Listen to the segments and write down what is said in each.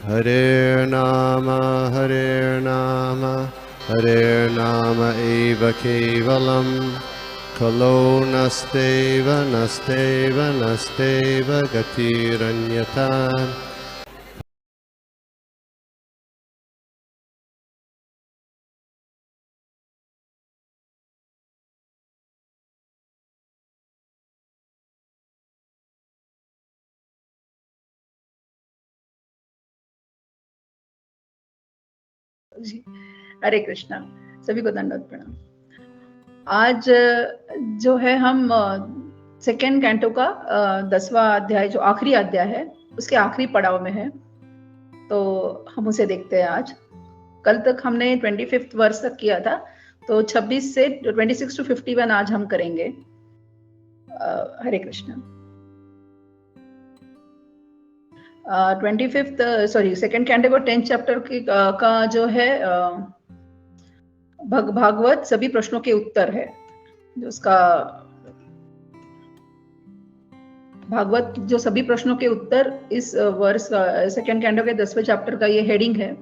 Hare Nama, Hare Nama eva kevalam, Kalo nasteva, nasteva, nasteva gatiranyata. जी, हरे कृष्णा, सभी को दंडवत प्रणाम। आज जो है हम सेकेंड कैंटो का 10वां अध्याय, जो आखिरी अध्याय है, उसके आखिरी पड़ाव में है, तो हम उसे देखते हैं आज। कल तक हमने 25th वर्ष तक किया था, तो 26 से 26 to 51 आज हम करेंगे। हरे कृष्णा। 2 कैंटो का 10th चैप्टर का जो है भागवत सभी प्रश्नों के उत्तर है, जो उसका भागवत जो सभी प्रश्नों के उत्तर इस वर्ष सेकेंड कैंडो के 10वें चैप्टर का ये हेडिंग है।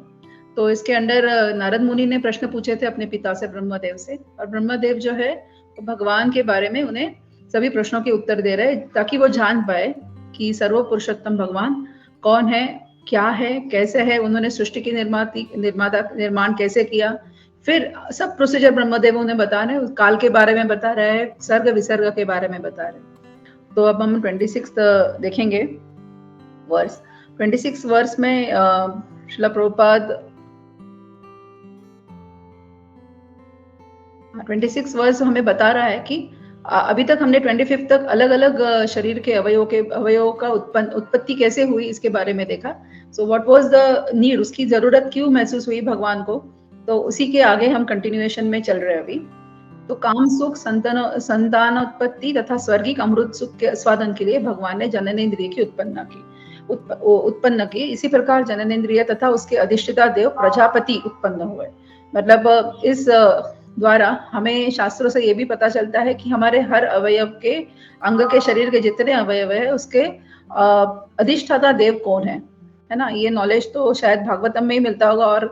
तो इसके अंडर नारद मुनि ने प्रश्न पूछे थे अपने पिता से, ब्रह्मदेव से, और ब्रह्मदेव जो है भगवान के बारे में उन्हें सभी प्रश्नों के उत्तर दे रहे, ताकि वो जान पाए कि सर्व पुरुषोत्तम भगवान कौन है, क्या है, कैसे है, उन्होंने सृष्टि की निर्माण कैसे किया। फिर सब प्रोसीजर ब्रह्मदेव उन्हें बता रहे, काल के बारे में बता रहे हैं, सर्ग विसर्ग के बारे में बता रहे। तो अब हम 26 देखेंगे वर्ष। 26 वर्ष में श्रील प्रभुपाद 26 वर्ष हमें बता रहा है कि अभी तक हमने 25 तक अलग अलग शरीर के अवयवों का उत्पत्ति कैसे हुई इसके बारे में देखा। So what was the need, उसकी जरूरत क्यों महसूस हुई भगवान को, तो उसी के आगे हम कंटिन्यूएशन में चल रहे हैं अभी। तो काम सुख, संतानोत्पत्ति तथा स्वर्गिक अमृत सुख के स्वादन के लिए भगवान ने जननेन्द्रिय की उत्पन्न की। इसी प्रकार जननेन्द्रिय तथा उसके अधिष्ठिता देव प्रजापति उत्पन्न हुए। मतलब इस द्वारा हमें शास्त्रों से ये भी पता चलता है कि हमारे हर अवयव के, अंग के, शरीर के जितने अवयव है उसके अधिष्ठाता देव कौन है ना। ये नॉलेज तो शायद भागवतम में ही मिलता होगा और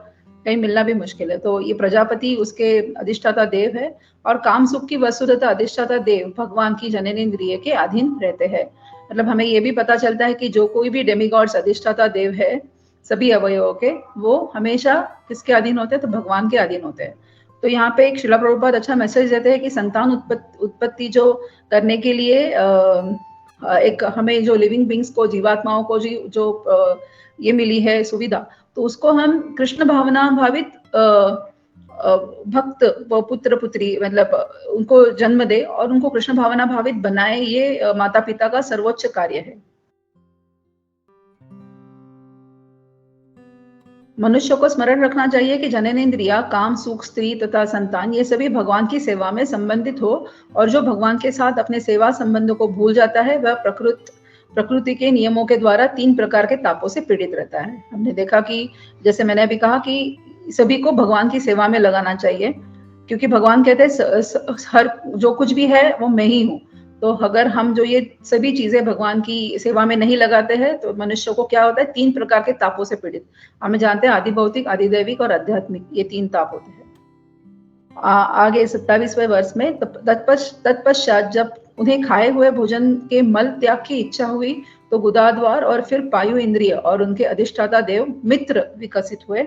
कहीं मिलना भी मुश्किल है। तो ये प्रजापति उसके अधिष्ठाता देव है, और काम सुख की वस्तु तथा अधिष्ठाता देव भगवान की जननेन्द्रिय के अधीन रहते हैं। मतलब हमें ये भी पता चलता है कि जो कोई भी डेमिगॉड्स अधिष्ठाता देव है सभी अवयवों के, वो हमेशा किसके अधीन होते हैं, तो भगवान के अधीन होते हैं। तो यहाँ पे एक श्रील प्रभुपाद अच्छा मैसेज देते हैं कि संतान उत्पत्ति जो करने के लिए एक हमें जो लिविंग बींग्स को, जीवात्माओं को जो ये मिली है सुविधा, तो उसको हम कृष्ण भावना भावित भक्त पुत्र पुत्री, मतलब उनको जन्म दे और उनको कृष्ण भावना भावित बनाए, ये माता पिता का सर्वोच्च कार्य है। मनुष्य को स्मरण रखना चाहिए कि जननेन्द्रिया, काम सुख, स्त्री तथा संतान, ये सभी भगवान की सेवा में संबंधित हो, और जो भगवान के साथ अपने सेवा संबंधों को भूल जाता है वह प्रकृति के नियमों के द्वारा 3 प्रकार के तापों से पीड़ित रहता है। हमने देखा कि जैसे मैंने अभी कहा कि सभी को भगवान की सेवा में लगाना चाहिए, क्योंकि भगवान कहते हैं हर जो कुछ भी है वो मैं ही हूँ। तो अगर हम जो ये सभी चीजें भगवान की सेवा में नहीं लगाते हैं तो मनुष्य को क्या होता है, 3 प्रकार के तापों से पीड़ित। हमें जानते हैं आदि भौतिक, आदि दैविक और आध्यात्मिक, ये 3 ताप होते हैं। आगे 27वें वर्ष में तत्पश्चात जब उन्हें खाए हुए भोजन के मल त्याग की इच्छा हुई तो गुदाद्वार और फिर पायु इंद्रिय और उनके अधिष्ठाता देव मित्र विकसित हुए।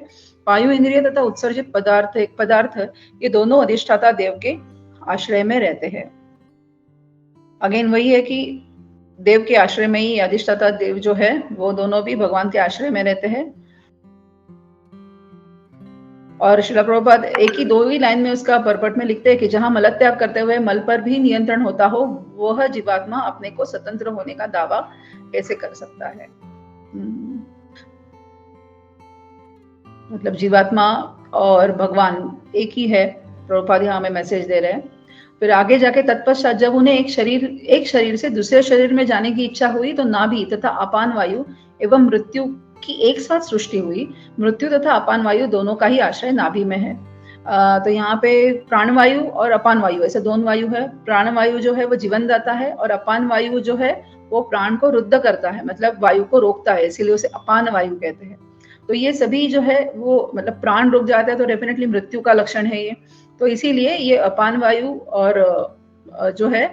पायु इंद्रिय तथा उत्सर्जित पदार्थ ये दोनों अधिष्ठाता देव के आश्रय में रहते हैं। अगेन वही है कि देव के आश्रय में ही अधिष्ठाता देव जो है वो दोनों भी भगवान के आश्रय में रहते हैं। और श्रील प्रभुपाद एक ही 2 ही लाइन में उसका परपट में लिखते हैं कि जहां मल त्याग करते हुए मल पर भी नियंत्रण होता हो, वह जीवात्मा अपने को स्वतंत्र होने का दावा कैसे कर सकता है। मतलब जीवात्मा और भगवान एक ही है, प्रभुपाद यहाँ में मैसेज दे रहे हैं। फिर आगे जाके तत्पश्चात जब उन्हें एक शरीर से दूसरे शरीर में जाने की इच्छा हुई तो नाभि तथा अपान वायु एवं मृत्यु की एक साथ सृष्टि हुई। मृत्यु तथा अपान वायु दोनों का ही आश्रय नाभि में है। तो यहाँ पे प्राणवायु और अपान वायु, ऐसे 2 वायु है। प्राणवायु जो है वो जीवन दाता है, और अपान वायु जो है वो प्राण को रुद्ध करता है, मतलब वायु को रोकता है, इसीलिए उसे अपान वायु कहते हैं। तो ये सभी जो है वो मतलब प्राण रुक जाता है तो डेफिनेटली मृत्यु का लक्षण है ये। तो इसीलिए ये अपान वायु और जो है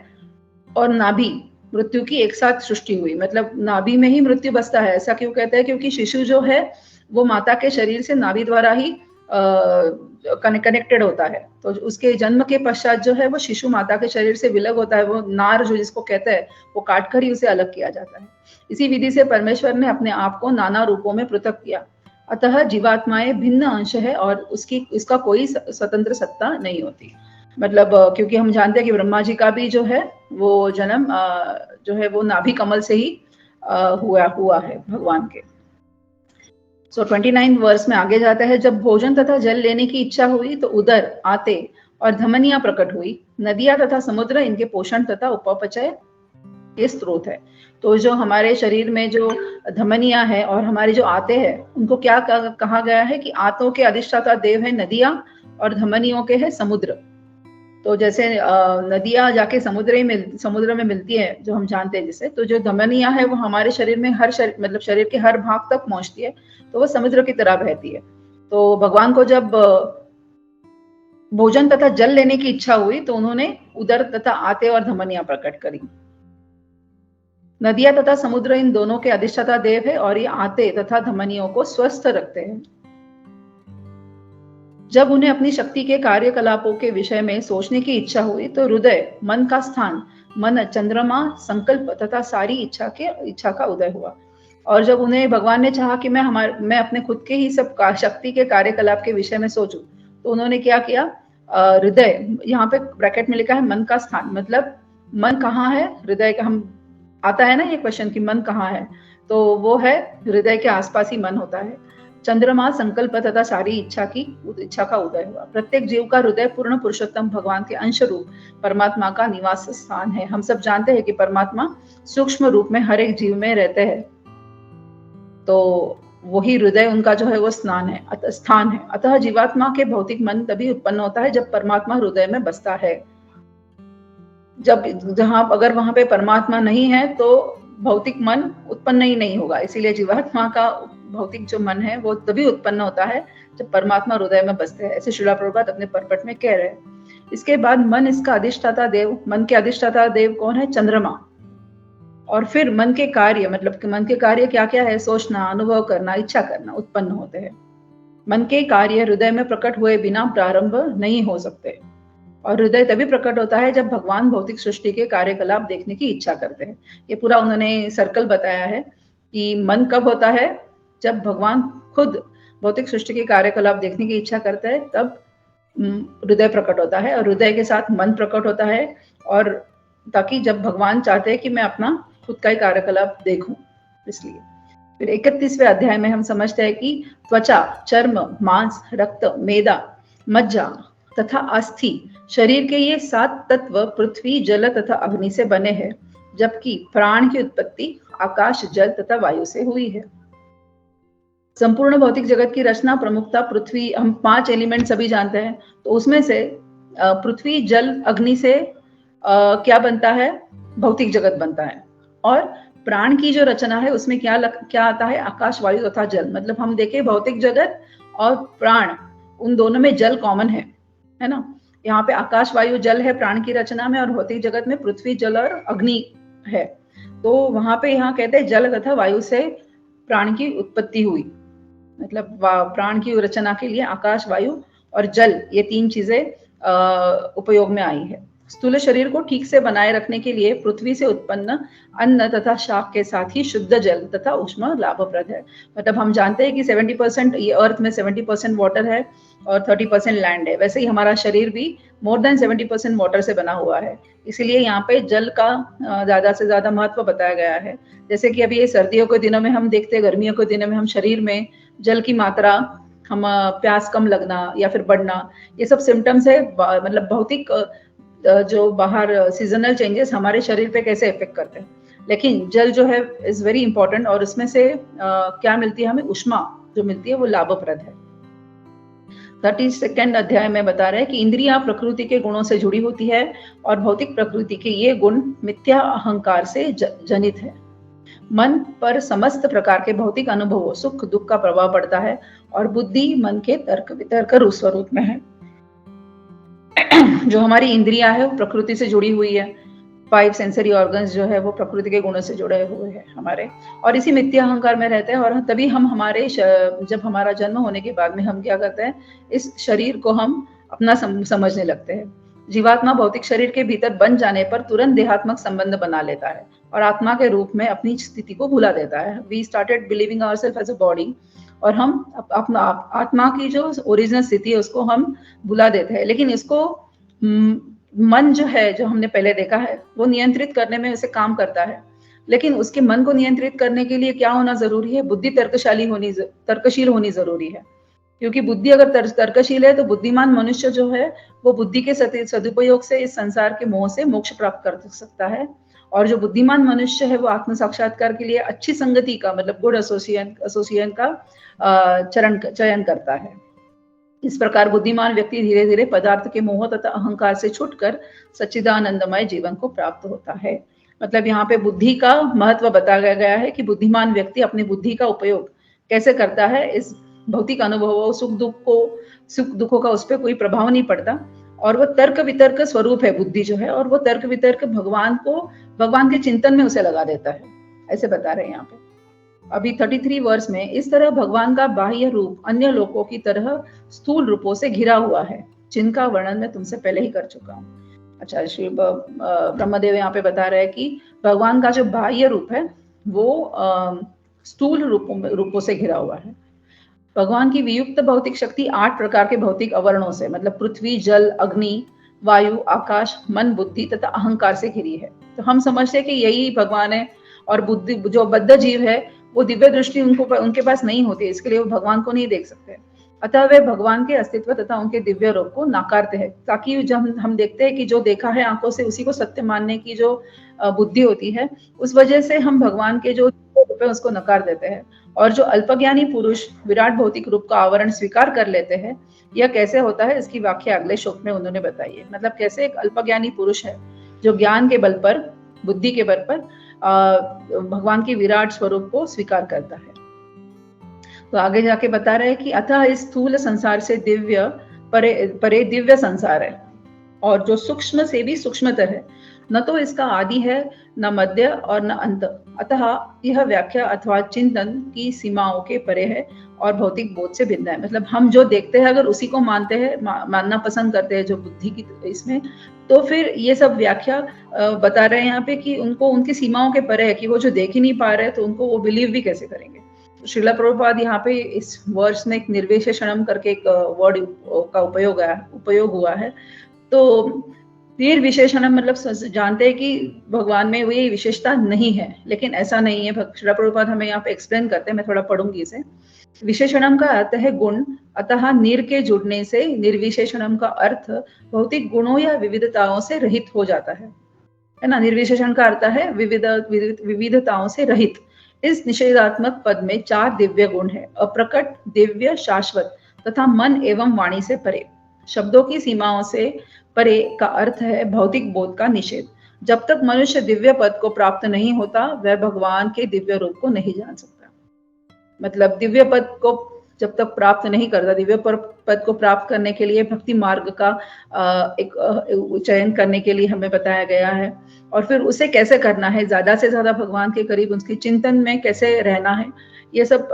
और नाभि मृत्यु की एक साथ सृष्टि हुई, मतलब नाभि में ही मृत्यु बसता है। ऐसा क्यों कहते हैं? क्योंकि शिशु जो है वो माता के शरीर से नाभि द्वारा ही कनेक्टेड होता है। तो उसके जन्म के पश्चात जो है वो शिशु माता के शरीर से विलग होता है, वो नार जो जिसको कहते हैं वो काट कर ही उसे अलग किया जाता है। इसी विधि से परमेश्वर ने अपने आप को नाना रूपों में पृथक किया। अतः जीवात्माएं भिन्न अंश है और इसका कोई स्वतंत्र सत्ता नहीं होती। मतलब क्योंकि हम जानते हैं कि ब्रह्मा जी का भी जो है वो जन्म जो है वो नाभि कमल से ही हुआ है भगवान के। सो 29 वर्ष में आगे जाता है, जब भोजन तथा जल लेने की इच्छा हुई तो उदर, आते और धमनियां प्रकट हुई। नदियां तथा समुद्र इनके पोषण तथा उपपचय के स्रोत है। तो जो हमारे शरीर में जो धमनियां है और हमारे जो आते हैं उनको क्या कहा गया है कि आतों के अधिष्ठाता देव है नदियां और धमनियों के है समुद्र। तो जैसे नदियां जाके समुद्र में मिलती है जो हम जानते हैं जिसे, तो जो धमनियां है वो हमारे शरीर में मतलब शरीर के हर भाग तक पहुंचती है, तो वो समुद्र की तरह बहती है। तो भगवान को जब भोजन तथा जल लेने की इच्छा हुई तो उन्होंने उदर तथा आते और धमनियां प्रकट करी। नदियां तथा समुद्र इन दोनों के अधिष्ठाता देव है और ये आते तथा धमनियों को स्वस्थ रखते हैं। जब उन्हें अपनी शक्ति के कार्यकलापों के विषय में सोचने की इच्छा हुई तो हृदय, मन का स्थान, मन, चंद्रमा, संकल्प तथा सारी इच्छा का उदय हुआ। और जब उन्हें भगवान ने चाहा कि मैं अपने खुद के ही सब शक्ति के कार्यकलाप के विषय में सोचूं, तो उन्होंने क्या किया? हृदय, यहाँ पे ब्रैकेट में लिखा है मन का स्थान, मतलब मन कहाँ है? हृदय का, हम आता है ना ये क्वेश्चन कि मन कहाँ है, तो वो है हृदय के आसपास ही मन होता है। चंद्रमा, संकल्प तथा सारी इच्छा का उदय हुआ। प्रत्येक जीव का हृदय पूर्ण पुरुषोत्तम भगवान के अंश रूप परमात्मा का निवास स्थान है। हम सब जानते हैं कि परमात्मा सूक्ष्म रूप में हर एक जीव में रहते हैं, तो वही हृदय उनका जो है वो स्थान है। अतः जीवात्मा के भौतिक मन तभी उत्पन्न होता है जब परमात्मा हृदय में बसता है। अगर वहां पे परमात्मा नहीं है तो भौतिक मन उत्पन्न ही नहीं होगा। इसीलिए जीवात्मा का भौतिक जो मन है वो तभी उत्पन्न होता है जब परमात्मा हृदय में बसते हैं, ऐसे श्रीला प्रभुपाद अपने परपट में कह रहे हैं। इसके बाद मन इसका अधिष्ठाता देव, मन के अधिष्ठाता देव कौन है? चंद्रमा। और फिर मन के कार्य, मतलब कि मन के कार्य क्या क्या है? सोचना, अनुभव करना, इच्छा करना उत्पन्न होते हैं। मन के कार्य हृदय में प्रकट हुए बिना प्रारंभ नहीं हो सकते, और हृदय तभी प्रकट होता है जब भगवान भौतिक सृष्टि के कार्यकलाप देखने की इच्छा करते हैं। ये पूरा उन्होंने सर्कल बताया है कि मन कब होता है? जब भगवान खुद भौतिक सृष्टि के कार्यकलाप देखने की इच्छा करते हैं, तब हृदय प्रकट होता है, और हृदय के साथ मन प्रकट होता है, और ताकि जब भगवान चाहते हैं कि मैं अपना खुद का ही कार्यकलाप देखूं, इसलिए। फिर 31वें अध्याय में हम समझते हैं कि त्वचा, चर्म, मांस, रक्त, मेदा, मज्जा तथा अस्थि, शरीर के ये 7 तत्व पृथ्वी, जल तथा अग्नि से बने हैं, जबकि प्राण की उत्पत्ति आकाश, जल तथा वायु से हुई है। संपूर्ण भौतिक जगत की रचना प्रमुखता पृथ्वी, हम 5 एलिमेंट सभी जानते हैं, तो उसमें से पृथ्वी, जल, अग्नि से क्या बनता है? भौतिक जगत बनता है। और प्राण की जो रचना है उसमें क्या आता है? आकाश, वायु तथा जल। मतलब हम देखें भौतिक जगत और प्राण, उन दोनों में जल कॉमन है ना। यहाँ पे आकाश, वायु, जल है प्राण की रचना में, और भौतिक जगत में पृथ्वी, जल और अग्नि है। तो वहां पे यहाँ कहते हैं जल तथा वायु से प्राण की उत्पत्ति हुई, मतलब प्राण की रचना के लिए आकाश, वायु और जल, ये 3 चीजें उपयोग में आई है। स्थूल शरीर को ठीक से बनाए रखने के लिए पृथ्वी से उत्पन्न अन्न तथा शाक के साथ ही शुद्ध जल तथा ऊष्मा लाभप्रद है। मतलब हम जानते हैं कि 70% ये अर्थ में 70% वाटर है और 30% लैंड है, वैसे ही हमारा शरीर भी मोर देन 70% वाटर से बना हुआ है। इसीलिए यहाँ पे जल का ज्यादा से ज्यादा महत्व बताया गया है। जैसे कि अभी ये सर्दियों के दिनों में हम देखते हैं, गर्मियों के दिनों में हम शरीर में जल की मात्रा, हम प्यास कम लगना या फिर बढ़ना, ये सब सिम्टम्स है। मतलब भौतिक जो बाहर सीजनल चेंजेस हमारे शरीर पे कैसे इफेक्ट करते हैं। लेकिन जल जो है इज वेरी इंपॉर्टेंट, और उसमें से क्या मिलती है हमें? ऊष्मा जो मिलती है वो लाभप्रद है। 32वें अध्याय में बता रहे हैं कि इंद्रियां प्रकृति के गुणों से जुड़ी होती है और भौतिक प्रकृति के ये गुण मिथ्या अहंकार से जनित है। मन पर समस्त प्रकार के भौतिक अनुभवों, सुख दुख का प्रभाव पड़ता है और बुद्धि मन के तर्क वितर्क रूप स्वरूप में है। जो हमारी इंद्रियां है वो प्रकृति से जुड़ी हुई है, 5 सेंसरी ऑर्गन्स जो है वो प्रकृति के गुणों से जुड़े हुए हैं हमारे, और इसी मिथ्या अहंकार में रहते हैं। और तभी हम हमारे जब हमारा जन्म होने के बाद में हम क्या करते हैं, इस शरीर को हम अपना समझने लगते हैं। जीवात्मा भौतिक शरीर के भीतर बन जाने पर तुरंत देहात्मक संबंध बना लेता है और आत्मा के रूप में अपनी स्थिति को भुला देता है। We started believing ourselves as a body, और हम अपना आत्मा की जो ओरिजिनल स्थिति है उसको हम भुला देते हैं। लेकिन इसको मन जो है, जो हमने पहले देखा है, वो नियंत्रित करने में उसे काम करता है। लेकिन उसके मन को नियंत्रित करने के लिए क्या होना जरूरी है? बुद्धि तर्कशील होनी जरूरी है। क्योंकि बुद्धि अगर तर्कशील है तो बुद्धिमान मनुष्य जो है वो बुद्धि के सदुपयोग से इस संसार के मोह से मोक्ष प्राप्त कर सकता है। और जो बुद्धिमान मनुष्य है वो आत्म साक्षात्कार के लिए अच्छी संगति का, मतलब गुड एसोसिएशन का चयन करता है। इस प्रकार बुद्धिमान व्यक्ति धीरे धीरे पदार्थ के मोह तथा अहंकार से छूटकर सच्चिदानंदमय जीवन को प्राप्त होता है। मतलब यहाँ पे बुद्धि का महत्व बताया गया है कि बुद्धिमान व्यक्ति अपनी बुद्धि का उपयोग कैसे करता है। इस भौतिक अनुभवों, सुख दुखों का उस पर कोई प्रभाव नहीं पड़ता, और वो तर्क वितर्क स्वरूप है बुद्धि जो है, और वो तर्क वितर्क भगवान के चिंतन में उसे लगा देता है, ऐसे बता रहे हैं यहाँ पे। अभी 33 वर्ष में इस तरह भगवान का बाह्य रूप अन्य लोकों की तरह स्थूल रूपों से घिरा हुआ है, जिनका वर्णन मैं तुमसे पहले ही कर चुका हूँ। अच्छा, श्री ब्रह्मदेव यहाँ पे बता रहे हैं कि भगवान का जो बाह्य रूप है वो स्थूल रूपों से घिरा हुआ है। भगवान की वियुक्त भौतिक शक्ति 8 प्रकार के भौतिक अवर्णों से, मतलब पृथ्वी, जल, अग्नि, वायु, आकाश, मन, बुद्धि तथा अहंकार से घिरी है। तो हम समझते हैं कि यही भगवान है, और बुद्धि जो बद्ध जीव है वो दिव्य दृष्टि उनके पास नहीं होती, इसके लिए वो भगवान को नहीं देख सकते। अतः वे भगवान के अस्तित्व तथा उनके दिव्य रूप को नकारते हैं, ताकि जब हम देखते हैं कि जो देखा है आंखों से उसी को सत्य मानने की जो बुद्धि होती है, उस वजह से हम भगवान के जो रूप है उसको नकार देते हैं। और जो अल्पज्ञानी पुरुष विराट भौतिक रूप का आवरण स्वीकार कर लेते हैं, यह कैसे होता है इसकी व्याख्या अगले श्लोक में उन्होंने बताई है। मतलब कैसे एक अल्पज्ञानी पुरुष है जो ज्ञान के बल पर, बुद्धि के बल पर भगवान के विराट स्वरूप को स्वीकार करता है। तो आगे जाके बता रहे हैं कि अतः इस स्थूल संसार से परे दिव्य संसार है, और जो सूक्ष्म से भी सूक्ष्मतर है। न तो इसका आदि है, न मध्य और न अंत। अतः यह व्याख्या अथवा चिंतन की सीमाओं के परे है और भौतिक बोध से भिन्न है। मतलब हम जो देखते हैं अगर उसी को मानते हैं, मानना पसंद करते हैं जो बुद्धि की इसमें, तो फिर ये सब व्याख्या बता रहे हैं यहाँ पे कि उनको उनकी सीमाओं के परे है, कि वो जो देख ही नहीं पा रहे तो उनको वो बिलीव भी कैसे करेंगे। श्रीला प्रभुपाद यहाँ पे इस वर्ष में एक निर्विशेषणम करके एक वर्ड का उपयोग हुआ है। तो निर्विशेषणम मतलब जानते हैं कि भगवान में वो ये विशेषता नहीं है, लेकिन ऐसा नहीं है। श्रीला प्रभुपाद हमें यहाँ पे एक्सप्लेन करते हैं, मैं थोड़ा पढ़ूंगी इसे। विशेषणम का अर्थ है गुण, अतः निर के जुड़ने से निर्विशेषणम का अर्थ भौतिक गुणों या विविधताओं से रहित हो जाता है ना। निर्विशेषण का अर्थ है विविधताओं से रहित। इस निषेधात्मक पद में 4 दिव्य गुण है: अप्रकट, दिव्य, शाश्वत तथा मन एवं वाणी से परे। शब्दों की सीमाओं से परे का अर्थ है भौतिक बोध का निषेध। जब तक मनुष्य दिव्य पद को प्राप्त नहीं होता, वह भगवान के दिव्य रूप को नहीं जान सकता। मतलब दिव्य पद को जब तक प्राप्त नहीं करता, दिव्य पद को प्राप्त करने के लिए भक्ति मार्ग का एक चयन करने के लिए हमें बताया गया है। और फिर उसे कैसे करना है, ज्यादा से ज्यादा भगवान के करीब उसके चिंतन में कैसे रहना है, ये सब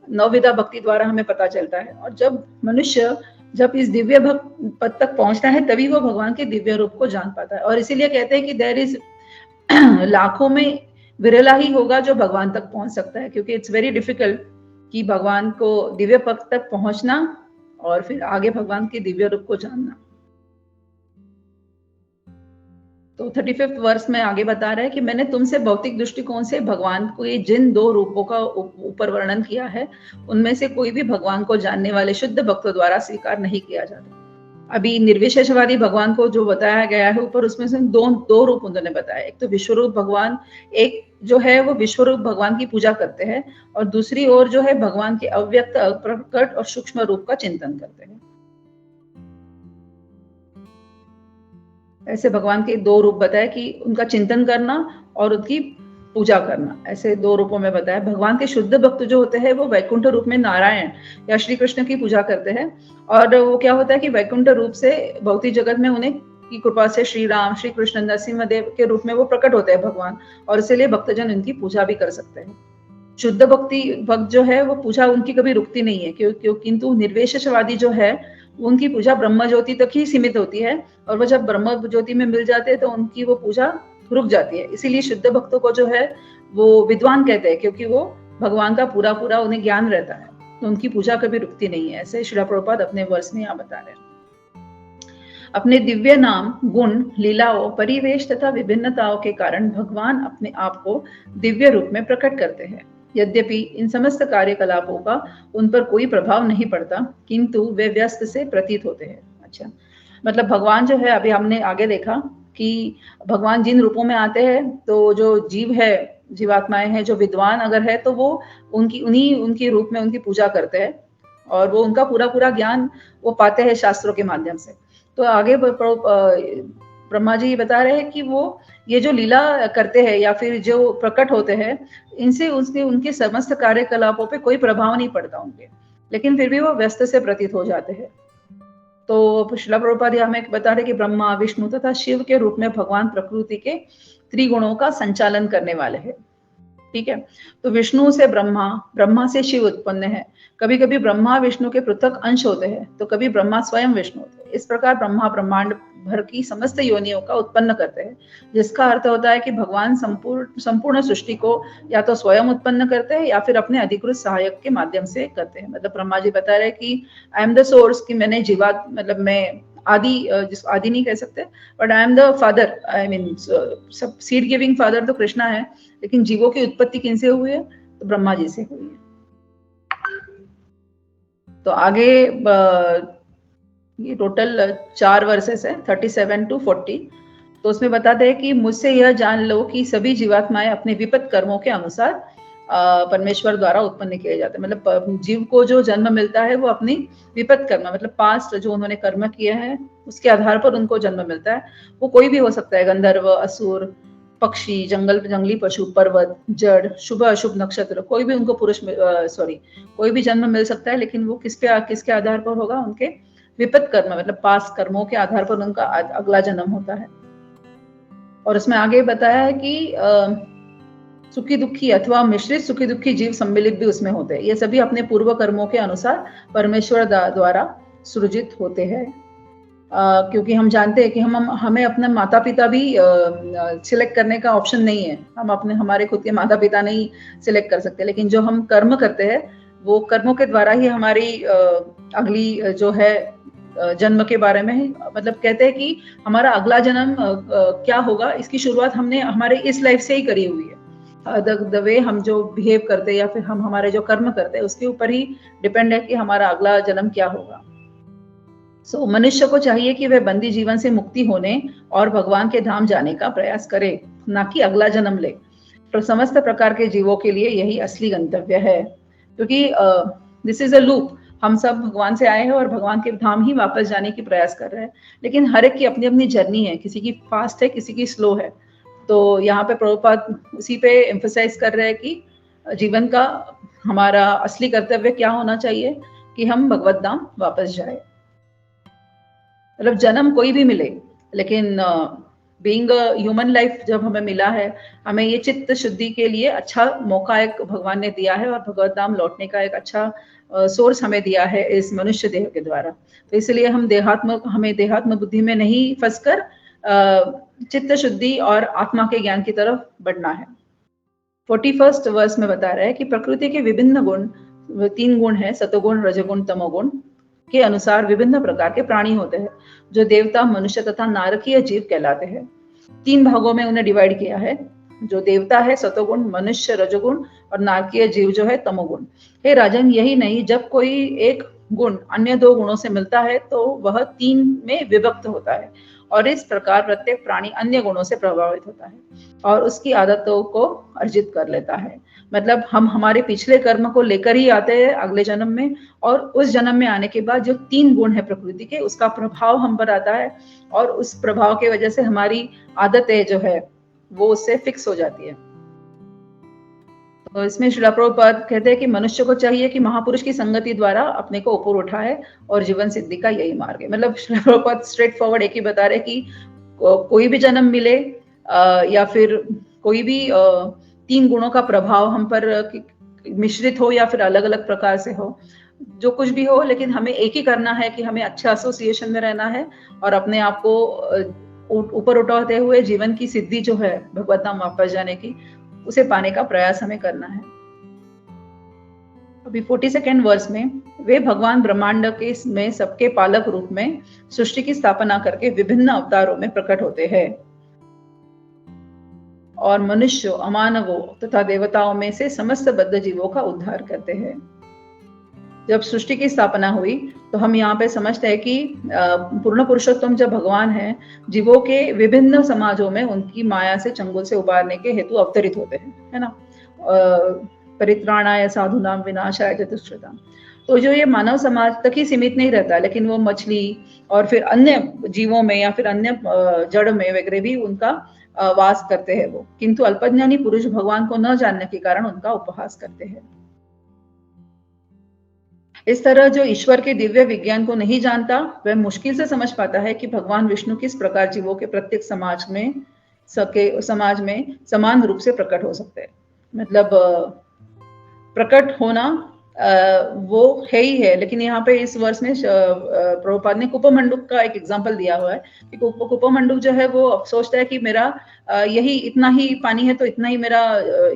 नवविधा भक्ति द्वारा हमें पता चलता है। और जब मनुष्य जब इस दिव्य पद तक पहुंचता है तभी वो भगवान के दिव्य रूप को जान पाता है। और इसीलिए कहते हैं कि देयर इज लाखों में विरला ही होगा जो भगवान तक पहुंच सकता है, क्योंकि इट्स वेरी डिफिकल्ट कि भगवान को दिव्य पद तक पहुंचना और फिर आगे भगवान के दिव्य रूप को जानना। तो 35वें वर्ष में आगे बता रहा है कि मैंने तुमसे भौतिक दृष्टिकोण से भगवान को ये जिन 2 रूपों का ऊपर वर्णन किया है, उनमें से कोई भी भगवान को जानने वाले शुद्ध भक्तों द्वारा स्वीकार नहीं किया जाता। अभी निर्विशेषवादी भगवान को जो बताया गया है ऊपर, उसमें से दो रूप उन्होंने बताया। एक तो विश्वरूप भगवान, एक जो है वो विश्वरूप भगवान की पूजा करते हैं, और दूसरी ओर जो है भगवान के अव्यक्त, प्रकट और सूक्ष्म रूप का चिंतन करते हैं। ऐसे भगवान के 2 रूप बताए कि उनका चिंतन करना और उनकी पूजा करना, ऐसे 2 रूपों में बताया। भगवान के शुद्ध भक्त जो होते हैं वो वैकुंठ रूप में नारायण या श्री कृष्ण की पूजा करते हैं, और वो क्या होता है कि वैकुंठ रूप से भौतिक जगत में उन्हें की कृपा से श्री राम, श्री कृष्ण, नरसिंहदेव के रूप में वो प्रकट होते हैं भगवान, और इसीलिए भक्तजन इनकी पूजा भी कर सकते हैं। शुद्ध भक्त जो है वो पूजा उनकी कभी रुकती नहीं है, क्यों किंतु निर्विशेषवादी जो है उनकी पूजा ब्रह्म ज्योति तक ही सीमित होती है, और वो जब ब्रह्म ज्योति में मिल जाते हैं तो उनकी वो पूजा रुक जाती है। इसीलिए शुद्ध भक्तों को जो है वो विद्वान कहते हैं, क्योंकि वो भगवान का पूरा पूरा उन्हें ज्ञान रहता है, तो उनकी पूजा कभी रुकती नहीं है। ऐसे श्रील प्रभुपाद अपने वर्ष में यहाँ बता रहे हैं। अपने दिव्य नाम, गुण, लीलाओं, परिवेश तथा विभिन्नताओं के कारण भगवान अपने आप को दिव्य रूप में प्रकट करते हैं। यद्यपि इन समस्त कार्यकलापों का उन पर कोई प्रभाव नहीं पड़ता, किंतु वे व्यस्त से प्रतीत होते हैं। अच्छा, मतलब भगवान जो है, अभी हमने आगे देखा कि भगवान जिन रूपों में आते हैं, तो जो जीव है, जीवात्माएं हैं, जो विद्वान अगर है तो वो उनकी रूप में उनकी पूजा करते हैं, और वो उनका पूरा पूरा ज्ञान वो पाते हैं शास्त्रों के माध्यम से। तो आगे ब्रह्मा जी बता रहे हैं कि वो ये जो लीला करते हैं या फिर जो प्रकट होते हैं, इनसे उनके समस्त कार्यकलापों पे कोई प्रभाव नहीं पड़ता उनके, लेकिन फिर भी वो व्यस्त से प्रतीत हो जाते हैं। तो श्रील प्रभुपाद हमें बता रहे कि ब्रह्मा, विष्णु तथा शिव के रूप में भगवान प्रकृति के त्रिगुणों का संचालन करने वाले हैं। ठीक है, तो विष्णु से ब्रह्मा, ब्रह्मा से शिव उत्पन्न है। कभी कभी ब्रह्मा विष्णु के पृथक अंश होते हैं, तो कभी ब्रह्मा स्वयं विष्णु होते हैं। इस प्रकार ब्रह्मा ब्रह्मांड भर की समस्त योनियों का उत्पन्न करते हैं, जिसका अर्थ होता है कि भगवान संपूर्ण सृष्टि को या तो स्वयं उत्पन्न करते हैं या फिर अपने अधिकृत सहायक के माध्यम से करते हैं। मतलब ब्रह्मा जी बता रहे हैं कि आई एम द सोर्स, कि मैंने जीवात, मतलब मैं आदि, जिसको आदि नहीं कह सकते, but I am the father, I mean सब सीड गिविंग फादर तो कृष्णा है, लेकिन जीवों की उत्पत्ति किनसे हुई है? तो ब्रह्मा जी से हुई है। तो आगे ये टोटल 4 वर्सेस है, 37 to 40। तो उसमें बताते हैं कि मुझसे यह जान लो कि सभी जीवात्माएं अपने विपत कर्मों के अनुसार परमेश्वर द्वारा उत्पन्न किए जाते हैं। मतलब जीव को जो जन्म मिलता है वो अपनी विपत कर्म, मतलब पास्ट जो उन्होंने कर्म किए हैं उसके आधार पर उनको जन्म मिलता है। वो कोई भी हो सकता है, गंधर्व, असुर, पक्षी, जंगली पशु, पर्वत, जड़, शुभ अशुभ नक्षत्र, कोई भी उनको कोई भी जन्म मिल सकता है, लेकिन वो किसके आधार पर होगा? उनके विपत कर्म, मतलब पास कर्मों के आधार पर उनका अगला जन्म होता है। और उसमें आगे बताया है कि सुखी दुखी अथवा मिश्रित सुखी दुखी जीव सम्मिलित भी उसमें होते हैं। ये सभी अपने पूर्व कर्मों के अनुसार परमेश्वर द्वारा सृजित होते हैं। क्योंकि हम जानते हैं कि हमें अपने माता पिता भी सिलेक्ट करने का ऑप्शन नहीं है। हम हमारे खुद के माता पिता नहीं सिलेक्ट कर सकते, लेकिन जो हम कर्म करते हैं वो कर्मों के द्वारा ही हमारी अगली जो है जन्म के बारे में, मतलब कहते हैं कि हमारा अगला जन्म क्या होगा, इसकी शुरुआत हमने हमारे इस लाइफ से ही करी हुई है। द वे हम जो बिहेव करते हैं या फिर हम हमारे जो कर्म करते हैं उसके ऊपर ही डिपेंड है कि हमारा अगला जन्म क्या होगा। सो मनुष्य को चाहिए कि वह बंदी जीवन से मुक्ति होने और भगवान के धाम जाने का प्रयास करे, ना कि अगला जन्म ले। तो समस्त प्रकार के जीवों के लिए यही असली गंतव्य है, क्योंकि दिस इज अ लूप। हम सब भगवान से आए हैं और भगवान के धाम ही वापस जाने की प्रयास कर रहे हैं, लेकिन हर एक की अपनी अपनी जर्नी है, किसी की फास्ट है, किसी की स्लो है। तो यहाँ पे प्रभुपाद उसी पे एम्फसाइज कर रहे हैं कि जीवन का हमारा असली कर्तव्य क्या होना चाहिए, कि हम भगवत धाम वापस जाए। मतलब जन्म कोई भी मिले, लेकिन बीइंग ह्यूमन लाइफ जब हमें मिला है, हमें ये चित्त शुद्धि के लिए अच्छा मौका एक भगवान ने दिया है, और भगवत धाम लौटने का एक अच्छा सोर्स हमें दिया है इस मनुष्य देह के द्वारा। तो इसलिए हमें देहात्म बुद्धि में नहीं फंसकर चित्त शुद्धि और आत्मा के ज्ञान की तरफ बढ़ना है। 41st वर्स में बता रहा है कि प्रकृति के विभिन्न गुण, 3 गुण है, सतोगुण, रजोगुण, तमोगुण के अनुसार विभिन्न प्रकार के प्राणी होते हैं, जो देवता, मनुष्य तथा नारकीय जीव कहलाते हैं। 3 भागों में उन्हें डिवाइड किया है। जो देवता है सतोगुण, मनुष्य रजोगुण, और नारकीय जीव जो है तमोगुण। हे राजन, यही नहीं, जब कोई एक गुण अन्य 2 गुणों से मिलता है तो वह 3 में विभक्त होता है, और इस प्रकार प्रत्येक प्राणी अन्य गुणों से प्रभावित होता है और उसकी आदतों को अर्जित कर लेता है। मतलब हम हमारे पिछले कर्म को लेकर ही आते हैं अगले जन्म में, और उस जन्म में आने के बाद जो 3 गुण है प्रकृति के, उसका प्रभाव हम पर आता है, और उस प्रभाव की वजह से हमारी आदतें जो है वो उससे फिक्स हो जाती है। इसमें श्रील प्रभुपाद कहते हैं कि मनुष्य को चाहिए कि महापुरुष की संगति द्वारा अपने को ऊपर उठाए और जीवन सिद्धि का यही मार्ग है। मतलब श्रील प्रभुपाद स्ट्रेट फॉरवर्ड एक ही बता रहे कि कोई भी जन्म मिले या फिर कोई भी 3 गुणों का प्रभाव हम पर मिश्रित हो या फिर अलग अलग प्रकार से हो, जो कुछ भी हो, लेकिन हमें एक ही करना है कि हमें अच्छा एसोसिएशन में रहना है और अपने आप को ऊपर उठाते हुए जीवन की सिद्धि जो है भगवत धाम वापस जाने की, उसे पाने का प्रयास हमें करना है। अभी 42nd वर्ष में वे भगवान ब्रह्मांड के में सबके पालक रूप में सृष्टि की स्थापना करके विभिन्न अवतारों में प्रकट होते हैं और मनुष्यों, अमानवों तथा देवताओं में से समस्त बद्ध जीवों का उद्धार करते हैं। जब सृष्टि की स्थापना हुई तो हम यहाँ पे समझते हैं कि पूर्ण पुरुषोत्तम जब भगवान हैं, जीवों के विभिन्न समाजों में उनकी माया से चंगुल से उबारने के हेतु अवतरित होते हैं, है ना। परित्राणाय साधुनाम विनाशाय चतुष्कृताम। तो जो ये मानव समाज तक ही सीमित नहीं रहता, लेकिन वो मछली और फिर अन्य जीवों में या फिर अन्य जड़ में वगैरह भी उनका वास करते हैं वो, किंतु अल्पज्ञानी पुरुष भगवान को न जानने के कारण उनका उपहास करते हैं। इस तरह जो ईश्वर के दिव्य विज्ञान को नहीं जानता, वह मुश्किल से समझ पाता है कि भगवान विष्णु किस प्रकार जीवों के प्रत्येक समाज में समान रूप से प्रकट हो सकते हैं। मतलब प्रकट होना वो है ही है, लेकिन यहाँ पे इस वर्ष में प्रभुपाद ने कुपमंडूक का एक एग्जांपल दिया हुआ है कि कुपमंडूक जो है वो सोचता है कि मेरा यही इतना ही पानी है तो इतना ही मेरा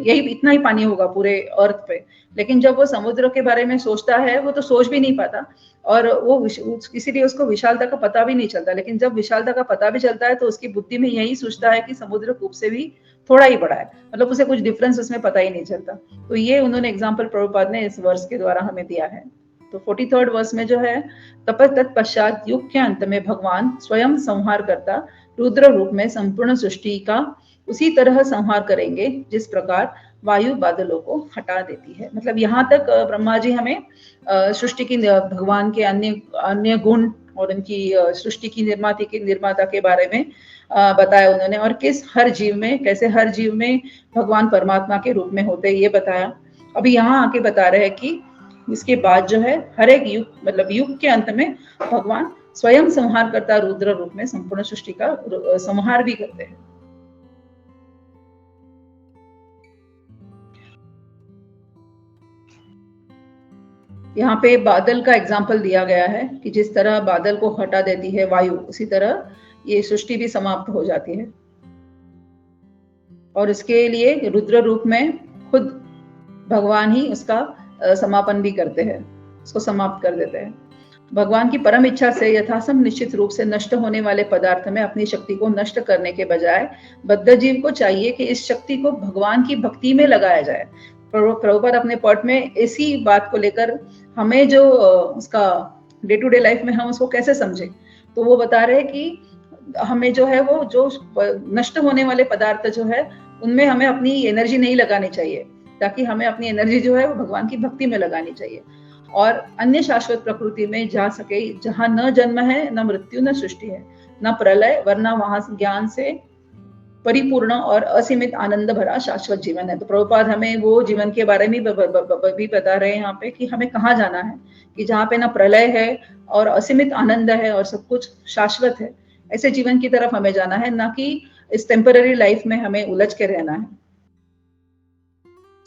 इतना ही पानी होगा पूरे अर्थ पे, लेकिन जब वो समुद्र के बारे में सोचता है वो तो सोच भी नहीं पाता और वो इसीलिए उसको विशालता का पता भी नहीं चलता। लेकिन जब विशालता का पता भी चलता है तो उसकी बुद्धि में यही सोचता है कि समुद्र कूप से भी थोड़ा ही बड़ा है, मतलब उसे कुछ डिफरेंस उसमें पता ही नहीं चलता। तो ये उन्होंने एग्जाम्पल प्रभुपाद ने इस वर्ष के द्वारा हमें दिया है। तो 43rd वर्ष में जो है, तत्पश्चात युग के अंत में भगवान स्वयं संहार करता रुद्र रूप में संपूर्ण सृष्टि का उसी तरह संहार करेंगे जिस प्रकार वायु बादलों को हटा देती है। मतलब यहाँ तक ब्रह्मा जी हमें सृष्टि की भगवान के अन्य गुण और उनकी सृष्टि की निर्माता के बारे में बताया उन्होंने, और कैसे हर जीव में भगवान परमात्मा के रूप में होते ये बताया। अभी यहाँ आके बता रहे हैं कि इसके बाद जो है हर एक युग, मतलब युग के अंत में भगवान स्वयं संहार करता रुद्र रूप में संपूर्ण सृष्टि का संहार भी करते हैं। यहाँ पे बादल का एग्जाम्पल दिया गया है कि जिस तरह बादल को हटा देती है वायु, उसी तरह ये सृष्टि भी समाप्त हो जाती है और इसके लिए रुद्र रूप में खुद भगवान ही उसका समापन भी करते हैं, उसको समाप्त कर देते हैं। भगवान की परम इच्छा से यथासंभव निश्चित रूप से नष्ट होने वाले पदार्थ में अपनी शक्ति को नष्ट करने के बजाय बद्ध जीव को चाहिए कि इस शक्ति को भगवान की भक्ति में लगाया जाए। प्रभुपाद अपने पार्ट में इसी बात को लेकर हमें जो उसका डे टू डे लाइफ में हम उसको कैसे समझे, तो वो बता रहे हैं कि हमें जो है वो जो नष्ट होने वाले पदार्थ जो है उनमें हमें अपनी एनर्जी नहीं लगानी चाहिए, ताकि हमें अपनी एनर्जी जो है वो भगवान की भक्ति में लगानी चाहिए और अन्य शाश्वत प्रकृति में जा सके जहाँ न जन्म है, न मृत्यु, न सृष्टि है, न प्रलय, वरना वहां ज्ञान से परिपूर्ण और असीमित आनंद भरा शाश्वत जीवन है। तो प्रभुपाद हमें वो जीवन के बारे में भी बता रहे हैं यहाँ पे कि हमें कहाँ जाना है, कि जहाँ पे ना प्रलय है और असीमित आनंद है और सब कुछ शाश्वत है, ऐसे जीवन की तरफ हमें जाना है, ना कि इस टेम्पररी लाइफ में हमें उलझ के रहना है।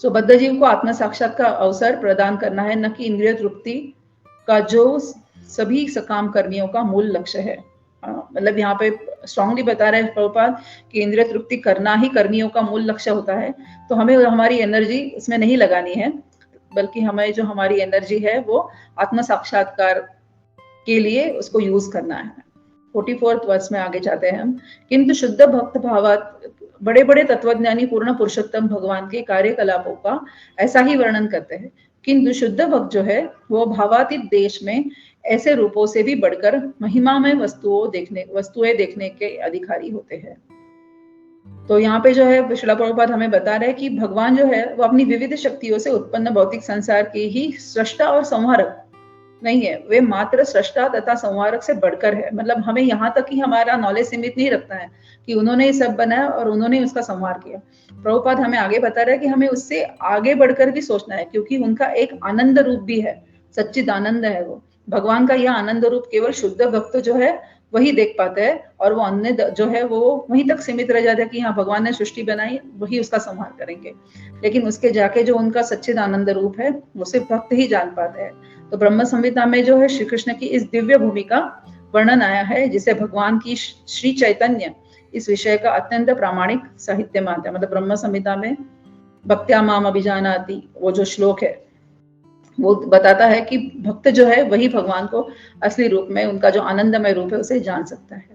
सो बद्ध जीव को आत्म साक्षात का अवसर प्रदान करना है, न कि इंद्रिय तृप्ति का जो सभी सकाम कर्मियों का मूल लक्ष्य है। मतलब यहाँ पे स्ट्रांगली बता रहे हैं प्रभुपाद कि इंद्रिय तृप्ति करना ही कर्मियों का मूल लक्ष्य होता है। तो हमें हमारी एनर्जी इसमें नहीं लगानी है, बल्कि हमें जो हमारी एनर्जी है वो आत्म साक्षात्कार के लिए उसको यूज करना है। 44th वर्ष में आगे जाते हैं हम। किंतु शुद्ध भक्त भावात बड़े बड़े तत्वज्ञानी पूर्ण पुरुषोत्तम भगवान के कार्यकलापों का ऐसा ही वर्णन करते हैं, किंतु शुद्ध भक्त जो है वो भावातीत देश में ऐसे रूपों से भी बढ़कर महिमा में वस्तुएं देखने के अधिकारी होते हैं। तो यहाँ पे जो है श्रील प्रभुपाद हमें बता रहे हैं कि भगवान जो है वो अपनी विविध शक्तियों से उत्पन्न भौतिक संसार के ही सृष्टा और संहारक नहीं है, वे मात्र सृष्टा तथा संहारक से बढ़कर है। मतलब हमें यहाँ तक ही हमारा नॉलेज सीमित नहीं रखना है कि उन्होंने ये सब बनाया और उन्होंने उसका संहार किया। प्रभुपाद हमें आगे बता रहे हैं कि हमें उससे आगे बढ़कर भी सोचना है, क्योंकि उनका एक आनंद रूप भी है, सच्चिद आनंद है वो। भगवान का यह आनंद रूप केवल शुद्ध भक्त जो है वही देख पाते हैं, और वो अन्य जो है वो वहीं तक सीमित रह जाता है कि हाँ भगवान ने सृष्टि बनाई, वही उसका संहार करेंगे। लेकिन उसके जाके जो उनका सच्चिद आनंद रूप है वो सिर्फ भक्त ही जान पाते हैं। तो ब्रह्म संहिता में जो है श्री कृष्ण की इस दिव्य भूमि का वर्णन आया है, जिसे भगवान की श्री चैतन्य इस विषय का अत्यंत प्रामाणिक साहित्य मानते हैं। मतलब ब्रह्म संहिता में भक्त्या माम अभिजानाति वो जो श्लोक है वो बताता है कि भक्त जो है वही भगवान को असली रूप में, उनका जो आनंदमय रूप है उसे जान सकता है।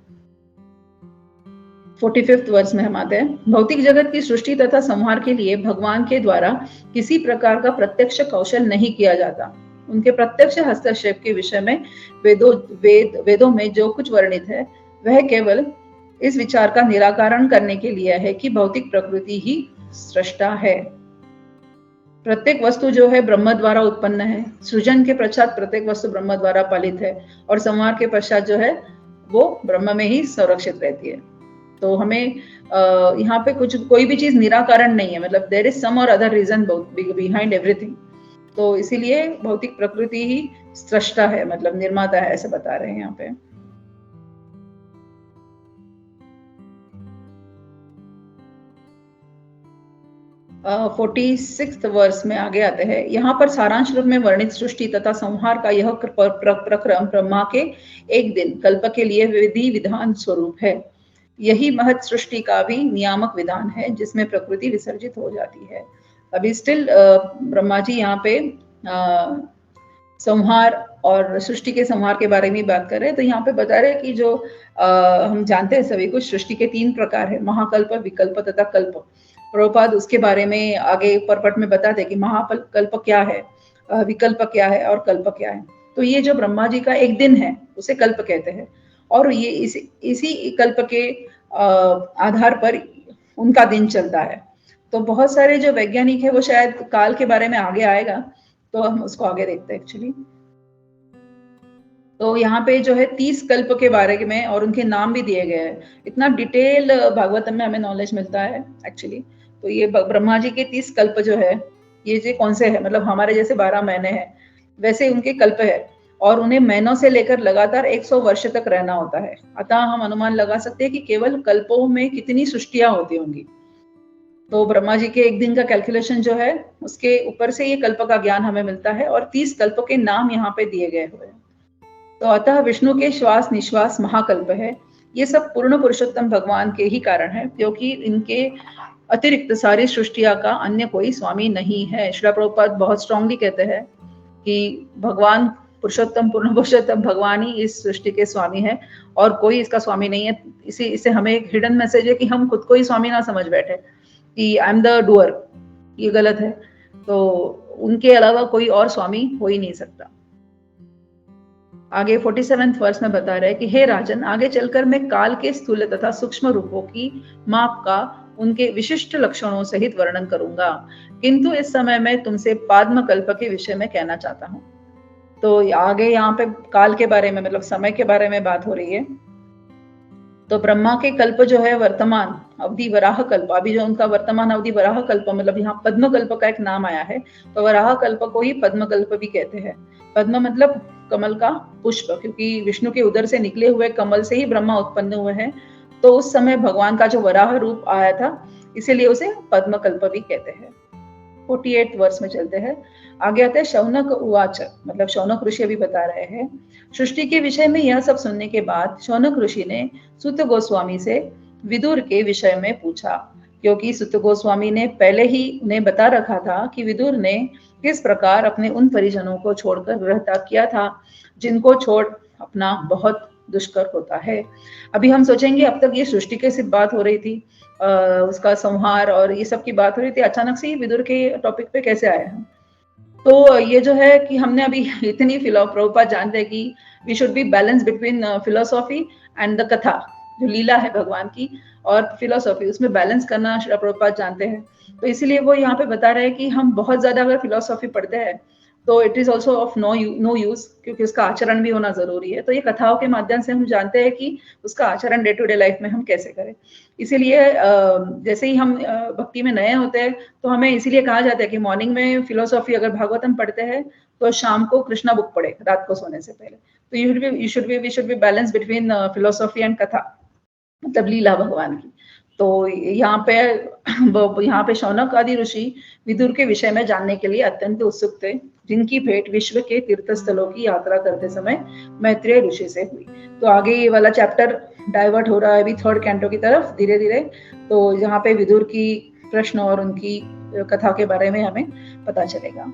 45th वर्ष में हम आते हैं। भौतिक जगत की सृष्टि तथा संहार के लिए भगवान के द्वारा किसी प्रकार का प्रत्यक्ष कौशल नहीं किया जाता। उनके प्रत्यक्ष हस्तक्षेप के विषय में वेदों में जो कुछ वर्णित है वह केवल इस विचार का निराकरण करने के लिए है कि भौतिक प्रकृति ही सृष्टा है। प्रत्येक वस्तु जो है ब्रह्म द्वारा उत्पन्न है। सृजन के पश्चात प्रत्येक वस्तु ब्रह्म द्वारा पालित है, और संहार के पश्चात जो है वो ब्रह्म में ही संरक्षित रहती है। तो हमें यहाँ पे कोई भी चीज निराकरण नहीं है, मतलब देयर इज सम और अदर रीजन बिहाइंड एवरीथिंग। तो इसीलिए भौतिक प्रकृति ही सृष्टा है, मतलब निर्माता है, ऐसे बता रहे हैं यहाँ पे। uh, 46th वर्ष में आगे आते हैं। यहाँ पर सारांश रूप में वर्णित सृष्टि तथा संहार का यह प्रक्रम ब्रह्मा के एक दिन कल्प के लिए विधि विधान स्वरूप है। यही महत् सृष्टि का भी नियामक विधान है, जिसमें प्रकृति विसर्जित हो जाती है। अभी स्टिल ब्रह्मा जी यहाँ पे संहार और सृष्टि के संहार के बारे में बात कर रहे हैं। तो यहाँ पे बता रहे हैं कि जो हम जानते हैं सभी कुछ, सृष्टि के 3 प्रकार है, महाकल्प, विकल्प तथा कल्प। प्रभुपाद उसके बारे में आगे परपट में बताते हैं कि महाकल्प क्या है, विकल्प क्या है और कल्प क्या है। तो ये जो ब्रह्मा जी का एक दिन है उसे कल्प कहते हैं, और ये इसी कल्प के आधार पर उनका दिन चलता है। तो बहुत सारे जो वैज्ञानिक है वो शायद काल के बारे में आगे आएगा, तो हम उसको आगे देखते हैं एक्चुअली। तो यहाँ पे जो है 30 कल्प के बारे में और उनके नाम भी दिए गए हैं। इतना डिटेल भागवतम में हमें नॉलेज मिलता है एक्चुअली। तो ये ब्रह्मा जी के 30 कल्प जो है ये जो कौन से है, मतलब हमारे जैसे 12 महीने हैं वैसे उनके कल्प है, और उन्हें महीनों से लेकर लगातार 100 वर्ष तक रहना होता है। अतः हम अनुमान लगा सकते हैं कि केवल कल्पों में कितनी सृष्टियां होती होंगी। तो ब्रह्मा जी के एक दिन का कैलकुलेशन जो है उसके ऊपर से ये कल्प का ज्ञान हमें मिलता है, और 30 कल्प के नाम यहाँ पे दिए गए हुए हैं। तो अतः विष्णु के श्वास निश्वास महाकल्प है। ये सब पूर्ण पुरुषोत्तम भगवान के ही कारण है, क्योंकि इनके अतिरिक्त सारी सृष्टिया का अन्य कोई स्वामी नहीं है। श्रील प्रभुपाद बहुत स्ट्रांगली कहते हैं कि भगवान पुरुषोत्तम पूर्ण पुरुषोत्तम भगवान ही इस सृष्टि के स्वामी है, और कोई इसका स्वामी नहीं है। इसे हमें एक हिडन मैसेज है कि हम खुद को ही स्वामी ना समझ बैठे कि आई एम द डूअर, ये गलत है। तो उनके अलावा कोई और स्वामी हो ही नहीं सकता। आगे 47th वर्ष में बता रहे हैं कि हे राजन, आगे चलकर मैं काल के स्थूल तथा सूक्ष्म रूपों की माप का उनके विशिष्ट लक्षणों सहित वर्णन करूंगा, किंतु इस समय मैं तुमसे पाद्म कल्प के विषय में कहना चाहता हूँ। तो आगे यहाँ पे काल के बारे में, मतलब समय के बारे में बात हो रही है। तो ब्रह्मा के कल्प जो है वर्तमान अवधि वराह कल्प, अभी जो उनका वर्तमान अवधि वराह कल्प, मतलब यहाँ पद्म कल्प का एक नाम आया है, तो वराह कल्प को ही पद्म कल्प भी कहते हैं। पद्म मतलब कमल का पुष्प, क्योंकि विष्णु के उदर से निकले हुए कमल से ही ब्रह्मा उत्पन्न हुए हैं। तो उस समय भगवान का जो वराह रूप आया था, इसीलिए उसे पद्म कल्प भी कहते हैं। 48 वर्ष में चलते हैं। आगे आते हैं शौनक उवाच, मतलब शौनक ऋषि अभी बता रहे हैं। सृष्टि के विषय में यह सब सुनने के बाद शौनक ऋषि ने सुत गोस्वामी से विदुर के विषय में पूछा, क्योंकि सुत गोस्वामी ने पहले ही उन्हें बता रखा था कि विदुर ने किस प्रकार अपने उन परिजनों को छोड़कर गृह त्याग किया था, जिनको छोड़ अपना बहुत दुष्कर होता है। अभी हम सोचेंगे अब तक ये सृष्टि के सिर्फ बात हो रही थी, उसका संहार और ये सब की बात हो रही थी, अचानक से विदुर के टॉपिक पे कैसे आए हम। तो ये जो है कि हमने अभी इतनी प्रभुपाद जानते हैं कि we should be balance between philosophy and the katha, जो लीला है भगवान की, और फिलोसॉफी, उसमें बैलेंस करना प्रभुपाद जानते हैं। तो इसीलिए वो यहाँ पे बता रहे हैं कि हम बहुत ज्यादा अगर फिलोसॉफी पढ़ते हैं तो it is also of no use, क्योंकि उसका आचरण भी होना जरूरी है। तो ये कथाओं के माध्यम से हम जानते हैं कि उसका आचरण डे टू डे लाइफ में हम कैसे करें। इसीलिए जैसे ही हम भक्ति में नए होते हैं तो हमें इसीलिए कहा जाता है कि मॉर्निंग में फिलोसॉफी अगर भागवतम पढ़ते हैं तो शाम को कृष्णा बुक पढ़े रात को सोने से पहले। तो we should be balance between philosophy and katha, मतलब लीला भगवान की। तो यहाँ पे शौनक आदि ऋषि विदुर के विषय में जानने के लिए अत्यंत उत्सुक थे, जिनकी भेंट विश्व के तीर्थ स्थलों की यात्रा करते समय मैत्रेय ऋषि से हुई। तो आगे ये वाला चैप्टर डाइवर्ट हो रहा है अभी थर्ड कैंटो की तरफ धीरे धीरे। तो यहाँ पे विदुर की प्रश्न और उनकी कथा के बारे में हमें पता चलेगा।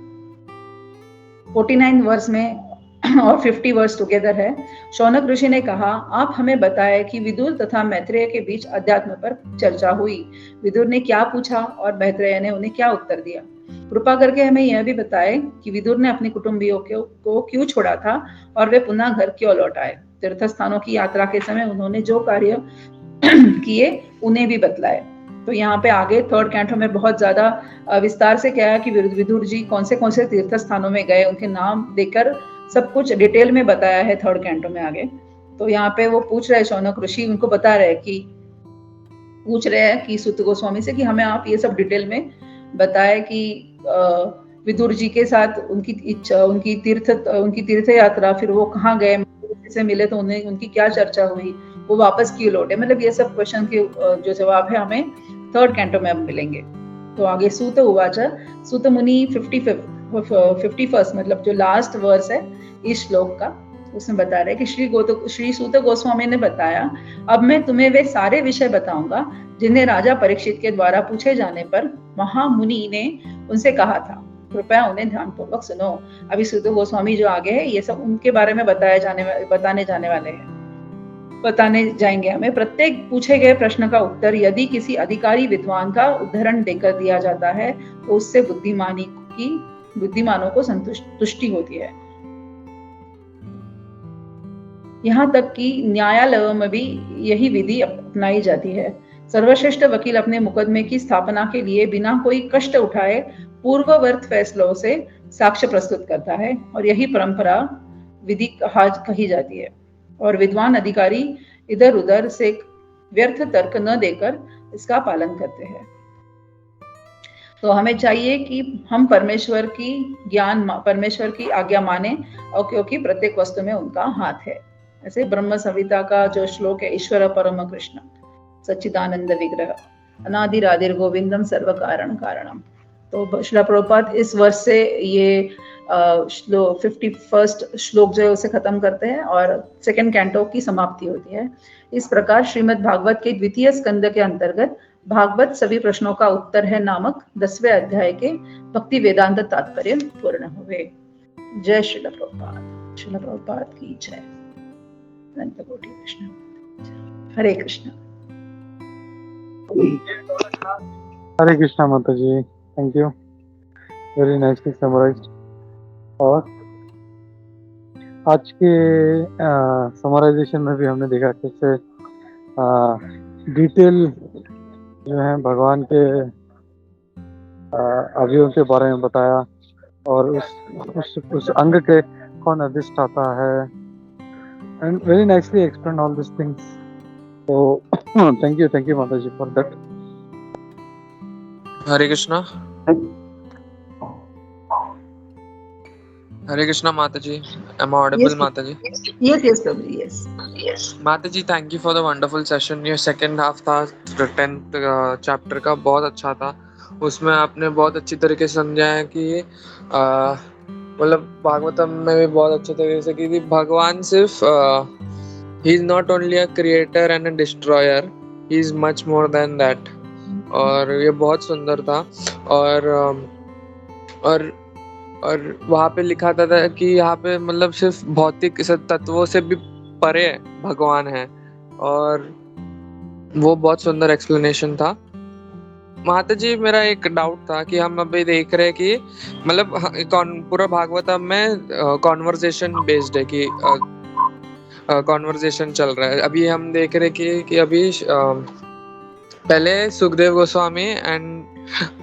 49 वर्ष में और 50 वर्ष टुगेदर है। शौनक ऋषि ने कहा, आप हमें बताएं कि विदुर तथा मैत्रेय के बीच अध्यात्म पर चर्चा हुई। विदुर ने क्या पूछा और मैत्रेय ने उन्हें क्या उत्तर दिया। कृपा करके हमें यह भी बताएं कि विदुर ने अपने कुटुंबियों को क्यों छोड़ा था और वे पुनः घर क्यों लौट आए। तीर्थ स्थानों की यात्रा के समय उन्होंने जो कार्य किए उन्हें भी बतलाए। तो यहाँ पे आगे थर्ड कैंटो में बहुत ज्यादा विस्तार से क्या है कि विदुर जी कौन से तीर्थ स्थानों में गए, उनके नाम देकर सब कुछ डिटेल में बताया है थर्ड कैंटो में आगे। तो यहाँ पे वो पूछ रहे शौनक ऋषि, उनको बता रहे हैं कि सूत गोस्वामी से कि हमें आप ये सब डिटेल में बताए कि विदुर जी के साथ उनकी इच्छा, उनकी तीर्थ यात्रा, फिर वो कहाँ गए, से मिले तो उन्हें उनकी क्या चर्चा हुई, वो वापस क्यों लौटे। मतलब ये सब क्वेश्चन के जो जवाब है हमें थर्ड कैंटो में अब मिलेंगे। तो आगे सूत उवाच, सूत मुनि 51st मतलब जो लास्ट वर्स है इस श्लोक का, उसमें बता रहे कि श्री सूत गोस्वामी ने बताया, अब मैं तुम्हें वे सारे विषय बताऊंगा जिन्हें राजा परीक्षित के द्वारा पूछे जाने पर महामुनि ने उनसे कहा था। कृपया उन्हें ध्यानपूर्वक सुनो। अभी सूत गोस्वामी जो आगे है ये सब उनके बारे में बताने जाएंगे हमें। प्रत्येक पूछे गए प्रश्न का उत्तर यदि किसी अधिकारी विद्वान का उदाहरण देकर दिया जाता है तो उससे बुद्धिमानों को संतुष्टि होती है। यहाँ तक कि न्यायालयों में भी यही विधि अपनाई जाती है। सर्वश्रेष्ठ वकील अपने मुकदमे की स्थापना के लिए बिना कोई कष्ट उठाए पूर्ववर्त फैसलों से साक्ष्य प्रस्तुत करता है और यही परंपरा विधि कही जाती है। और विद्वान अधिकारी इधर उधर से व्यर्थ तर्क न देकर इसका पालन करते हैं। तो हमें चाहिए कि हम परमेश्वर की आज्ञा माने, और क्योंकि प्रत्येक वस्तु में उनका हाथ है। ऐसे ब्रह्म संहिता का जो श्लोक है, ईश्वर परम कृष्ण सच्चिदानंद विग्रह अनादिरादिर गोविंदम सर्व कारण कारणम। तो श्रील प्रभुपाद इस वर्ष से ये 51st श्लोक जो है उसे खत्म करते हैं और सेकंड कैंटो की समाप्ति होती है। इस प्रकार श्रीमद् भागवत के द्वितीय स्कंद के अंतर्गत भागवत सभी प्रश्नों का उत्तर है नामक 10वें अध्याय के भक्ति वेदांत तात्पर्य पूर्ण हुए। जय श्रील प्रभुपाद। श्रील प्रभुपाद की जय। अनंत कोटि कृष्ण। हरे कृष्ण। हरे कृष्णा माता जी, thank you, very nicely summarised. और आज के समराइजेशन में भी हमने देखा कैसे डिटेल जो है भगवान के अवयवों के बारे में बताया और उस अंग के कौन अधिष्ठाता है, and very nicely explain all this things. तो थैंक यू माता जी फॉर दैट। हरे कृष्णा। हरे कृष्णा माता जी, am I audible? Yes, माता जी? Yes, Prabhu, yes. माता जी, thank you for the wonderful session. ये सेकंड हाफ था 10th चैप्टर का, बहुत अच्छा था। उसमें आपने बहुत अच्छी तरीके से समझाया कि मतलब भागवतम में भी बहुत अच्छे तरीके से कि भगवान सिर्फ he is not only a creator and a destroyer, he is much more than that. और ये बहुत सुंदर था। और वहाँ पे लिखा था कि यहाँ पे मतलब सिर्फ भौतिक तत्वों से भी परे भगवान है, और वो बहुत सुंदर एक्सप्लेनेशन था। माता जी, मेरा एक डाउट था कि हम अभी देख रहे हैं कि मतलब पूरा भागवतम में कॉन्वर्सेशन बेस्ड है कि कॉन्वर्सेशन चल रहा है। अभी हम देख रहे कि अभी पहले सुखदेव गोस्वामी एंड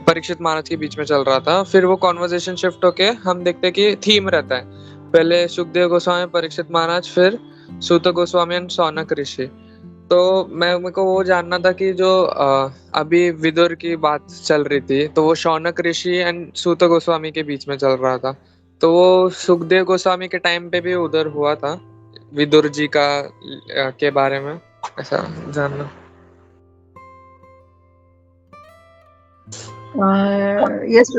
परीक्षित महाराज के बीच में चल रहा था। फिर वो कॉन्वर्जेशन शिफ्ट होके हम देखते हैं कि थीम रहता है, पहले सुखदेव गोस्वामी, परीक्षित महाराज, फिर सूत गोस्वामी एंड शौनक ऋषि। तो मेरे को वो जानना था कि जो अभी विदुर की बात चल रही थी, तो वो शौनक ऋषि एंड सूत गोस्वामी के बीच में चल रहा था, तो वो सुखदेव गोस्वामी के टाइम पे भी उधर हुआ था विदुर जी का के बारे में ऐसा जानना। Yes,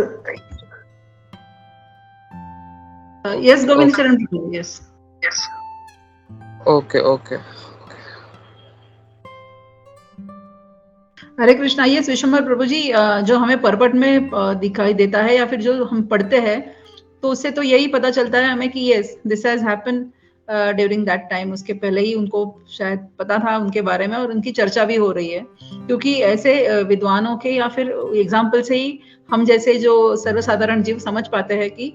yes, Govind Charan Prabhu, yes. Okay. Hare Krishna. ये विश्वम्भर प्रभु जी, जो हमें परपट में दिखाई देता है या फिर जो हम पढ़ते हैं, तो उससे तो यही पता चलता है हमें कि yes, this has happened during that time. उसके पहले ही उनको शायद पता था उनके बारे में, और उनकी चर्चा भी हो रही है, क्योंकि ऐसे विद्वानों के या फिर एग्जाम्पल से ही हम जैसे जो सर्वसाधारण जीव समझ पाते हैं कि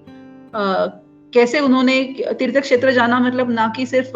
कैसे उन्होंने तीर्थ क्षेत्र जाना, मतलब ना कि सिर्फ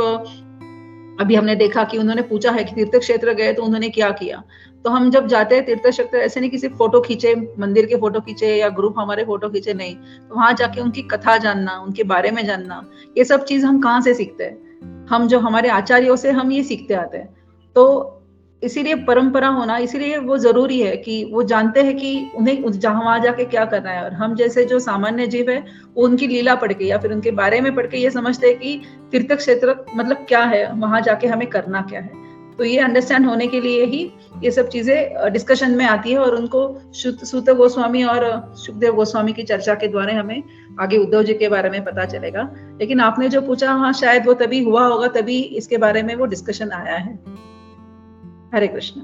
अभी हमने देखा कि उन्होंने पूछा है कि तीर्थ क्षेत्र गए तो उन्होंने क्या किया। तो हम जब जाते हैं तीर्थ क्षेत्र, ऐसे नहीं कि सिर्फ फोटो खींचे, मंदिर के फोटो खींचे या ग्रुप हमारे फोटो खींचे, नहीं, तो वहां जाके उनकी कथा जानना, उनके बारे में जानना, ये सब चीज हम कहाँ से सीखते हैं? हम जो हमारे आचार्यों से हम ये सीखते आते हैं। तो इसीलिए परंपरा होना, इसीलिए वो जरूरी है कि वो जानते हैं कि उन्हें वहां जाके क्या करना है। और हम जैसे जो सामान्य जीव है, वो उनकी लीला पढ़ के या फिर उनके बारे में पढ़ के ये समझते हैं कि तीर्थ क्षेत्र मतलब क्या है, वहां जाके हमें करना क्या है। तो ये अंडरस्टैंड होने के लिए ही ये सब चीजें डिस्कशन में आती है, और उनको सूत गोस्वामी और सुखदेव गोस्वामी की चर्चा के द्वारा हमें आगे उद्धव जी के बारे में पता चलेगा। लेकिन आपने जो पूछा, हाँ, शायद वो तभी हुआ होगा, तभी इसके बारे में वो डिस्कशन आया है। हरे कृष्ण।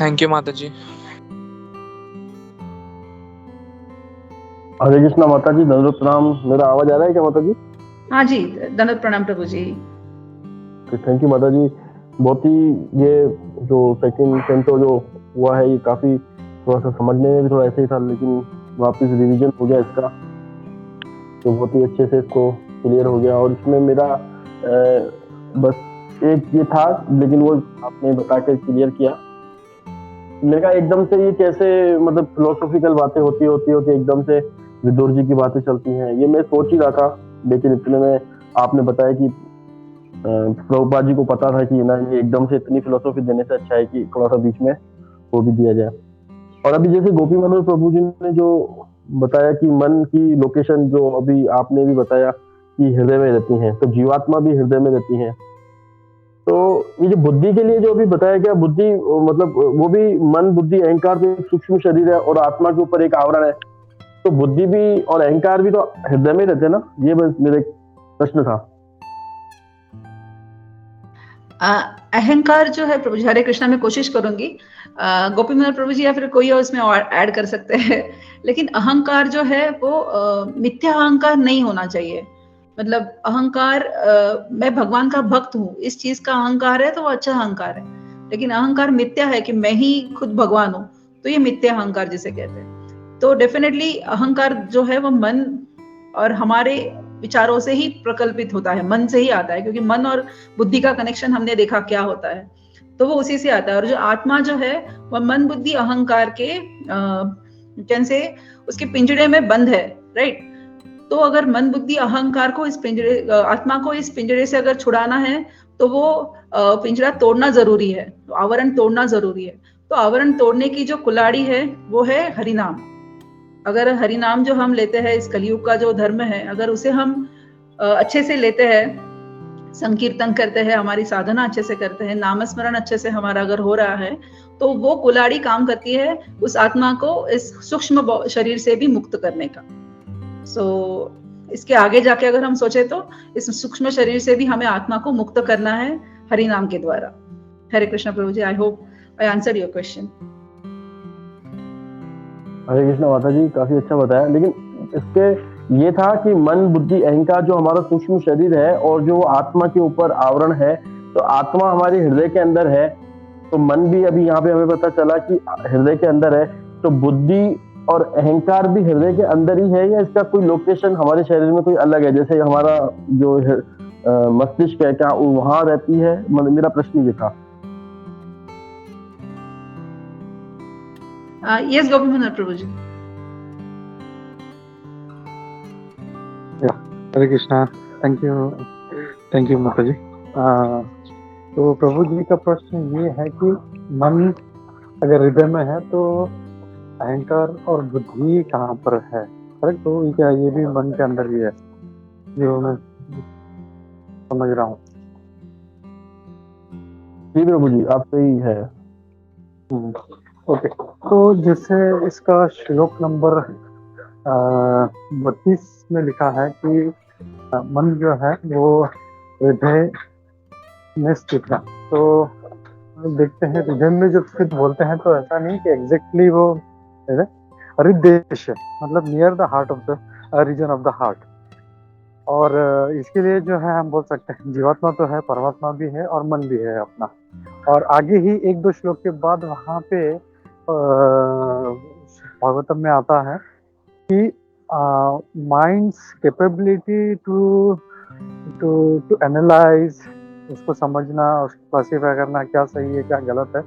थैंक यू माता जी। हरे कृष्णा माता जी, दंडवत प्रणाम। मेरा आवाज आ रहा है क्या माता जी? हाँ जी, दंडवत प्रणाम प्रभु जी। थैंक यू माता जी। बहुत ही ये जो सेकंड सेंटो जो हुआ है, ये काफी थोड़ा सा समझने में भी थोड़ा ऐसे ही था, लेकिन वापस रिवीजन हो गया इसका, तो बहुत ही अच्छे से इसको क्लियर हो गया। और इसमें मेरा बस एक ये था, लेकिन वो आपने बता कर क्लियर किया। मेरे का एकदम से ये कैसे, मतलब फिलोसॉफिकल बातें होती एकदम से विदुर जी की बातें चलती हैं, ये मैं सोच ही रहा था। लेकिन इतने में आपने बताया कि प्रभुपाद जी को पता था कि ना, ये एकदम से इतनी फिलोसॉफी देने से अच्छा है कि थोड़ा सा बीच में वो भी दिया जाए। और अभी जैसे गोपी मनोहर प्रभु जी ने जो बताया कि मन की लोकेशन, जो अभी आपने भी बताया कि हृदय में रहती हैं, तो जीवात्मा भी हृदय में रहती हैं। तो ये जो बुद्धि के लिए जो अभी बताया गया, बुद्धि मतलब वो भी मन, बुद्धि, अहंकार तो एक सूक्ष्म शरीर है और आत्मा के ऊपर एक आवरण है, तो बुद्धि भी और अहंकार भी तो हृदय में रहते हैं ना? ये बस मेरा प्रश्न था। अहंकार जो है प्रभु जी, हरे कृष्णा, मैं कोशिश करूंगी, गोपी मनोहर प्रभु जी या फिर कोई और इसमें ऐड कर सकते हैं। लेकिन अहंकार जो है वो मिथ्या अहंकार नहीं होना चाहिए। मतलब अहंकार, मैं भगवान का भक्त हूँ, इस चीज का अहंकार है तो वो अच्छा अहंकार है। लेकिन अहंकार मिथ्या है कि मैं ही खुद भगवान हूँ, तो ये मिथ्या अहंकार जिसे कहते हैं। तो डेफिनेटली अहंकार जो है वो मन और हमारे विचारों से ही प्रकल्पित होता है, मन से ही आता है, क्योंकि मन और बुद्धि का कनेक्शन हमने देखा क्या होता है, तो वो उसी से आता है। और जो आत्मा जो है वह मन, बुद्धि, अहंकार के जैसे उसके पिंजरे में बंद है, राइट? तो अगर मन, बुद्धि, अहंकार को इस पिंजरे, आत्मा को इस पिंजरे से अगर छुड़ाना है, तो वो पिंजरा तोड़ना जरूरी है, तो आवरण तोड़ना जरूरी है। तो आवरण तोड़ने की जो कुल्हाड़ी है वो है हरिनाम। अगर हरिनाम जो हम लेते हैं, इस कलयुग का जो धर्म है, अगर उसे हम अच्छे से लेते हैं, संकीर्तन करते हैं, हमारी साधना अच्छे से करते हैं, नामस्मरण अच्छे से हमारा अगर हो रहा है, तो वो कुल्हाड़ी काम करती है उस आत्मा को इस सूक्ष्म शरीर से भी मुक्त करने का। इसके आगे जाके अगर हम सोचे तो इस सूक्ष्म शरीर से भी हमें आत्मा को मुक्त करना है हरिनाम के द्वारा। Hare Krishna Prabhu ji, I hope I answered your question. Hare Krishna माता जी, काफी अच्छा बताया। लेकिन इसके ये था कि मन, बुद्धि, अहंकार जो हमारा सूक्ष्म शरीर है और जो आत्मा के ऊपर आवरण है, तो आत्मा हमारे हृदय के अंदर है, तो मन भी अभी यहाँ पे हमें पता चला कि हृदय के अंदर है, तो बुद्धि और अहंकार भी हृदय के अंदर ही है या इसका कोई लोकेशन हमारे शरीर में कोई अलग है, जैसे हमारा जो मस्तिष्क है क्या वो वहां रहती है? मेरा प्रश्न ये था। Yes Gopi Manohar Prabhu ji. Hare Krishna. Thank you माता जी। तो प्रभु जी का प्रश्न ये है कि मन अगर हृदय में है तो अहंकार और बुद्धि कहाँ पर है, करेक्ट? तो क्या ये भी मन के अंदर ही है, जो मैं समझ रहा हूँ? जी प्रभु जी, आप सही है। ओके, तो जैसे इसका श्लोक नंबर 32 में लिखा है कि मन जो है वो हृदय में स्थित है। तो देखते हैं हृदय में जब स्थित बोलते हैं तो ऐसा नहीं कि एग्जैक्टली वो हृदय मतलब near the heart of the region of the heart. और इसके लिए जो है हम बोल सकते हैं जीवात्मा तो है, परमात्मा भी है और मन भी है अपना। और आगे ही एक दो श्लोक के बाद वहाँ पे भागवतम में आता है कि माइंड्स कैपेबिलिटी टू एनालाइज, उसको समझना, उसको क्लासीफाई करना, क्या सही है क्या गलत है,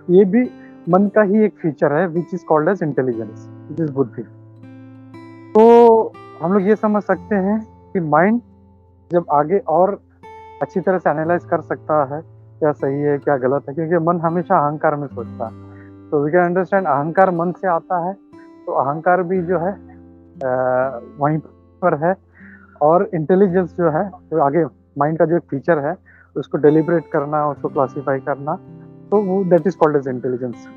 ये भी मन का ही एक फीचर है which is called as intelligence, which is buddhi. तो हम लोग ये समझ सकते हैं कि माइंड जब आगे और अच्छी तरह से एनालाइज कर सकता है क्या सही है क्या गलत है, क्योंकि मन हमेशा अहंकार में सोचता है। तो वी कैन अंडरस्टैंड अहंकार मन से आता है, तो अहंकार भी जो है वहीं पर है। और इंटेलिजेंस जो है तो आगे माइंड का जो एक फीचर है उसको डेलिब्रेट करना, उसको क्लासीफाई करना, तो वो that is called as intelligence.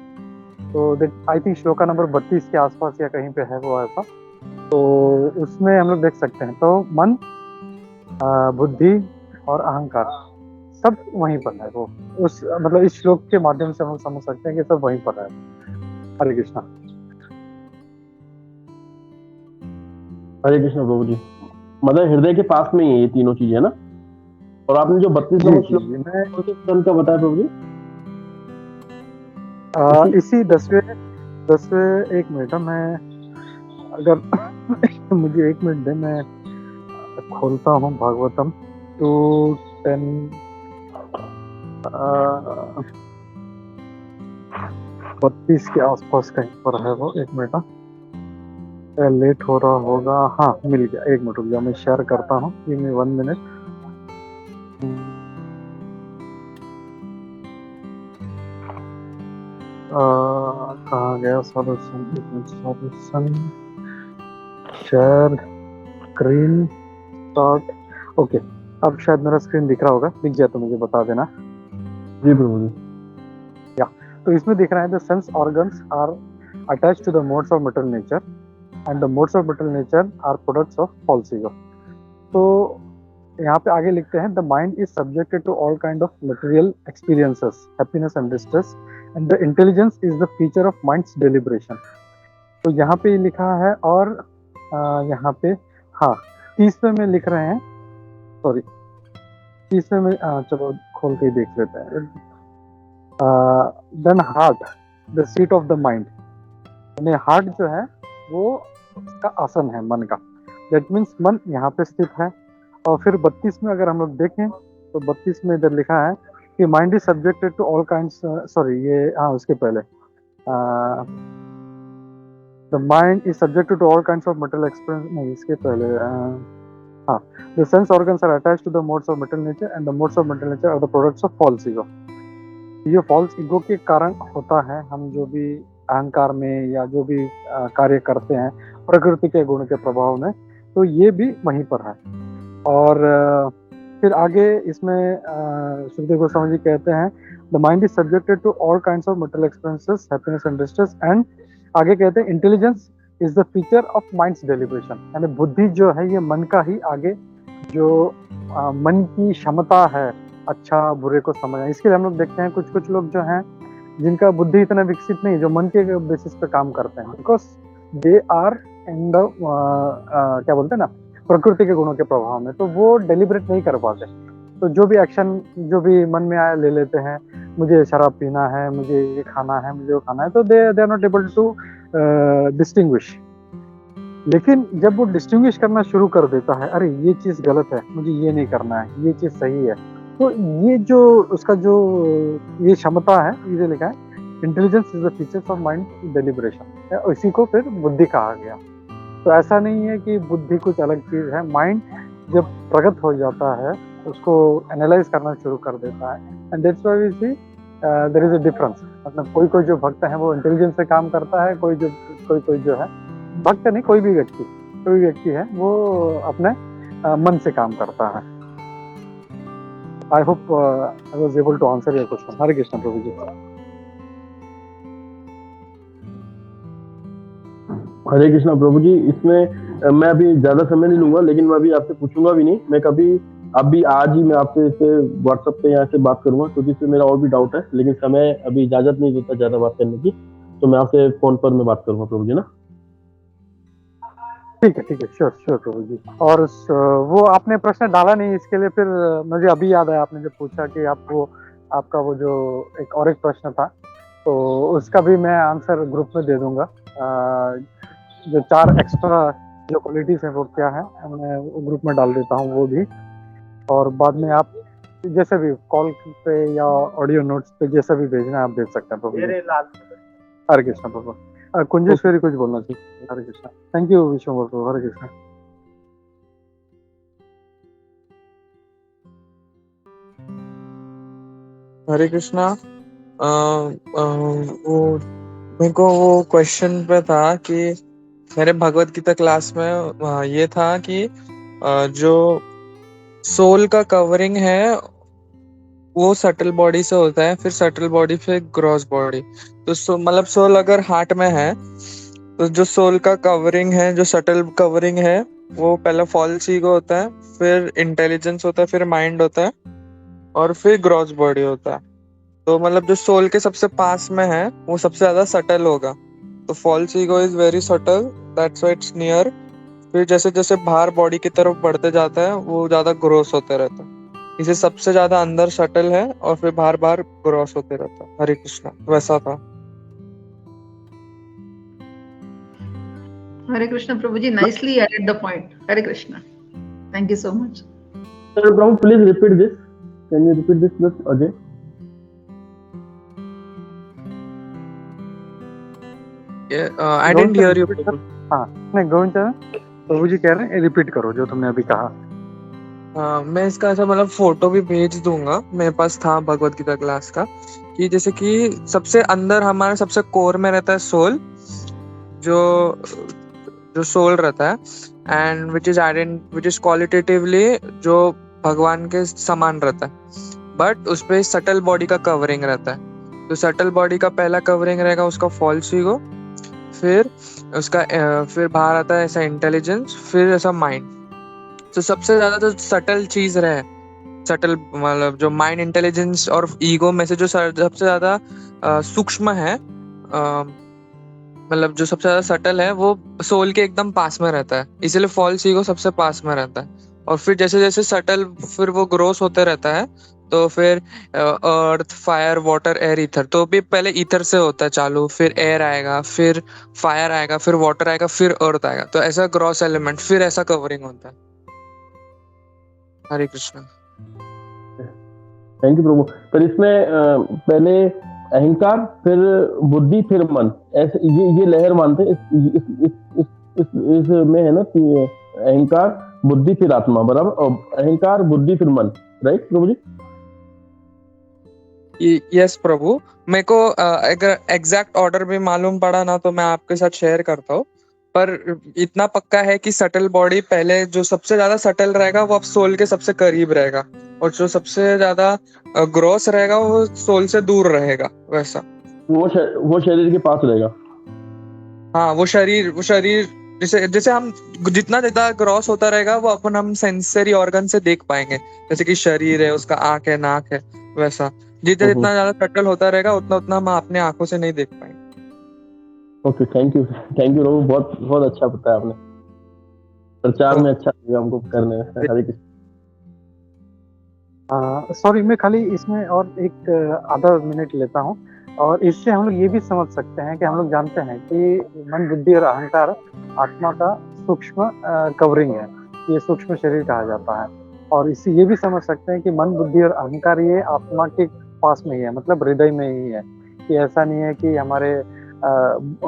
तो that I think shloka number 32 के आसपास या कहीं पे है वो ऐसा। तो उसमें हम लोग देख सकते हैं तो मन, बुद्धि और अहंकार सब वहीं पर है। वो उस मतलब इस श्लोक के माध्यम से हम लोग समझ सकते हैं कि सब वहीं पर है। हरे कृष्णा। हरे कृष्ण प्रभु जी। मतलब हृदय के पास में ही है ये तीनों चीजें ना। और आपने जो 32 नंबर श्लोक का बताया प्रभु जी, इसी 10वें एक मिनट मैं अगर मुझे 1 मिनट दे, मैं खोलता हूँ भागवतम 2:10 32 के आसपास कहीं पर है वो। 1 मिनट, लेट हो रहा होगा। हाँ मिल गया, 1 मिनट रुक जाओ, मैं शेयर करता हूँ। Give me 1 minute. कहाँ गया solution? Share screen start. Okay, अब शायद मेरा स्क्रीन दिख रहा होगा, दिख जाए तो मुझे बता देना। जी प्रभु जी। तो इसमें दिख रहा है the sense organs are attached to the modes of material nature and the modes of material nature are products of false ego. तो यहाँ पे आगे लिखते हैं the mind is subjected to all kind of material experiences, happiness and distress, and the intelligence is the feature of mind's deliberation. तो यहाँ पे लिखा है। और यहाँ पे हाँ 30वें में लिख रहे हैं, सॉरी 30वें में, चलो खोल के देख लेते हैं। Then heart the seat of the mind, यानी हार्ट जो है वो उसका आसन है मन का। दैट मीन्स मन यहाँ पे स्थित है। और फिर 32 में अगर हम लोग देखें तो 32 में इधर लिखा है कि mind is subjected to all kinds, sorry ये हाँ उसके पहले the mind is subjected to all kinds of material experience, नहीं इसके पहले हाँ the sense organs are attached to the modes of material nature and the modes of material nature are the products of false ego. ये false ego के कारण होता है हम जो भी अहंकार में या जो भी कार्य करते हैं प्रकृति के गुण के प्रभाव में, तो ये भी वहीं पर है। और फिर आगे इसमें सुखदेव गोस्वामी जी कहते हैं the mind is subjected to all kinds of material experiences, happiness and distress, and आगे कहते हैं intelligence is the feature of mind's deliberation, यानी बुद्धि जो है ये मन का ही आगे जो मन की क्षमता है अच्छा बुरे को समझना। इसके लिए हम लोग देखते हैं कुछ लोग जो हैं जिनका बुद्धि इतना विकसित नहीं, जो मन के बेसिस पे काम करते हैं, because they are in the क्या बोलते हैं ना प्रकृति के गुणों के प्रभाव में, तो वो डेलिब्रेट नहीं कर पाते। तो जो भी एक्शन जो भी मन में आया ले लेते हैं, मुझे शराब पीना है, मुझे ये खाना है, मुझे वो खाना है, तो they are not able to distinguish. लेकिन जब वो डिस्टिंग्विश करना शुरू कर देता है, अरे ये चीज गलत है, मुझे ये नहीं करना है, ये चीज सही है, तो ये जो उसका जो ये क्षमता है, ये लिखा है intelligence is the features of mind deliberation, इसी को फिर बुद्धि कहा गया। तो ऐसा नहीं है कि बुद्धि कुछ अलग चीज है, माइंड जब प्रगत हो जाता है उसको एनालाइज करना शुरू कर देता है, and that's why we see there is a difference. मतलब कोई कोई जो भक्त है वो इंटेलिजेंस से काम करता है, कोई जो है भक्त नहीं, कोई भी व्यक्ति है वो अपने मन से काम करता है। I hope I was able to answer your question. Hare Krishna Prabhu ji. Hare Krishna Prabhu ji. इसमें मैं अभी ज्यादा समय नहीं लूंगा, लेकिन मैं अभी आपसे पूछूंगा भी नहीं। मैं कभी अभी आज ही मैं आपसे इसे व्हाट्सएप पे यहाँ से बात करूंगा, क्योंकि इसमें मेरा और भी डाउट है, लेकिन समय अभी इजाजत नहीं देता ज्यादा बात करने की, तो मैं आपसे फोन पर मैं बात करूंगा प्रभु जी ना। ठीक है श्योर प्रभु जी। और वो आपने प्रश्न डाला नहीं, इसके लिए फिर मुझे अभी याद आया, आपने जब पूछा कि आपका वो जो एक प्रश्न था, तो उसका भी मैं आंसर ग्रुप में दे दूंगा। जो 4 एक्स्ट्रा जो क्वालिटीज हैं वो क्या है, मैं ग्रुप में डाल देता हूँ वो भी, और बाद में आप जैसे भी कॉल पे या ऑडियो नोट्स पे जैसा भी भेजना है आप भेज सकते हैं प्रभु जी। हरे कृष्ण प्रभु। कुंजेश्वरी कुछ बोलना चाहिए। हरे कृष्ण। थैंक यू विष्णु प्रभु। हरे कृष्ण। हरे कृष्णा। वो मेरे को वो क्वेश्चन पे था कि मेरे भगवत गीता क्लास में ये था कि जो सोल का कवरिंग है वो सटल बॉडी से होता है, फिर सटल बॉडी फिर ग्रॉस बॉडी। तो मतलब सोल अगर हार्ट में है तो जो सोल का कवरिंग है, जो सटल कवरिंग है, वो पहला फॉल्स ईगो होता है, फिर इंटेलिजेंस होता है, फिर माइंड होता है, और फिर ग्रॉस बॉडी होता है। तो मतलब जो सोल के सबसे पास में है वो सबसे ज्यादा सटल होगा। तो false ego is very subtle, that's why it's near. फिर जैसे जैसे बाहर बॉडी की तरफ बढ़ते जाता है वो ज्यादा ग्रोस होते रहता है, इसे सबसे ज्यादा अंदर सटल है और फिर बाहर बाहर ग्रोस होते रहता है। हरे कृष्णा। वैसा था। हरे कृष्ण प्रभु जी, nicely added the point. Hare Krishna, thank you so much. Sir, Prabhu, please repeat this. Can you repeat this just again? I didn't hear you. हाँ नहीं गोविंद प्रभु जी कह रहे हैं रिपीट करो जो तुमने अभी कहा। मैं इसका ऐसा मतलब फोटो भी भेज दूंगा, मेरे पास था भगवत गीता क्लास का, कि जैसे कि सबसे अंदर हमारे सबसे कोर में रहता है सोल, जो सोल रहता है, एंड विच इज क्वालिटेटिवली जो भगवान के समान रहता है, बट उस पे सटल बॉडी का कवरिंग रहता है। तो सटल बॉडी का पहला कवरिंग रहेगा उसका फॉल्स ईगो, फिर उसका फिर बाहर आता है ऐसा इंटेलिजेंस, फिर ऐसा माइंड। तो सबसे ज्यादा जो सटल चीज रहे, सटल मतलब जो माइंड, इंटेलिजेंस और ईगो में से जो सबसे ज्यादा सूक्ष्म है, मतलब जो सबसे ज्यादा सटल है वो सोल के एकदम पास में रहता है, इसीलिए फॉल्स ईगो सबसे पास में रहता है। और फिर जैसे जैसे सटल फिर वो ग्रोस होते रहता है, तो फिर अर्थ, फायर, वाटर, एयर, ईथर, तो भी पहले ईथर से होता है चालू, फिर एयर आएगा, फिर फायर आएगा, फिर वाटर आएगा, फिर अर्थ आएगा। तो ऐसा ग्रॉस एलिमेंट, फिर ऐसा कवरिंग होता है। हरे कृष्णा। थैंक यू प्रभु। पर इसमें पहले अहंकार, फिर बुद्धि, फिर मन, ऐसे ये लहर मानते इसमें है ना कि अहंकार, बुद्धि, फिर आत्मा, बराबर? और अहंकार, बुद्धि, फिर मन, राइट प्रभु जी? यस प्रभु। मेरे को अगर एग्जैक्ट ऑर्डर भी मालूम पड़ा ना तो मैं आपके साथ शेयर करता हूँ, पर इतना पक्का है कि सटल बॉडी पहले जो सबसे ज्यादा सटल रहेगा वो अब सोल के सबसे करीब रहेगा, और जो सबसे ज्यादा ग्रॉस रहेगा वो सोल से दूर रहेगा। वैसा वो शरीर के पास रहेगा। हाँ, वो शरीर जैसे जैसे हम जितना ज्यादा ग्रॉस होता रहेगा वो अपन हम सेंसरी ऑर्गन से देख पाएंगे, जैसे कि शरीर है, उसका आंख है, नाक है, वैसा जितना जितना ज्यादा सटल होता रहेगा उतना उतना हम अपने आंखों से नहीं देख पाएंगे। ओके, थैंक यू प्रभु, बहुत बहुत अच्छा बताया आपने, प्रचार में अच्छा लगा हमको करने में। हरे कृष्ण। सॉरी, मैं खाली इसमें और एक आधा मिनट लेता हूँ। और इससे हम लोग ये भी समझ सकते हैं कि हम लोग जानते हैं कि मन, बुद्धि और अहंकार आत्मा का सूक्ष्म कवरिंग है। ये सूक्ष्म शरीर कहा जाता है। और इससे ये भी समझ सकते हैं कि मन, बुद्धि और अहंकार ये आत्मा के पास में ही है, मतलब हृदय में ही है। कि ऐसा नहीं है कि हमारे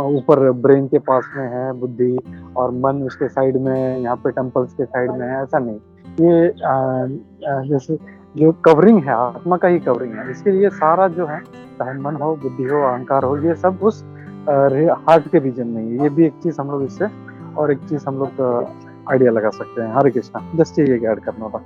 ऊपर ब्रेन के पास में है बुद्धि और मन उसके साइड में, यहाँ पे टेम्पल्स के साइड में है, ऐसा नहीं। ये जैसे जो कवरिंग है, आत्मा का ही कवरिंग है। इसके लिए सारा जो है, चाहे मन हो, बुद्धि हो, अहंकार हो, ये सब उस हार्ट के रीजन में ही है। ये भी एक चीज हम लोग इससे, और एक चीज हम लोग आइडिया लगा सकते हैं। हरे कृष्णा, जस्ट ये ऐड करना था।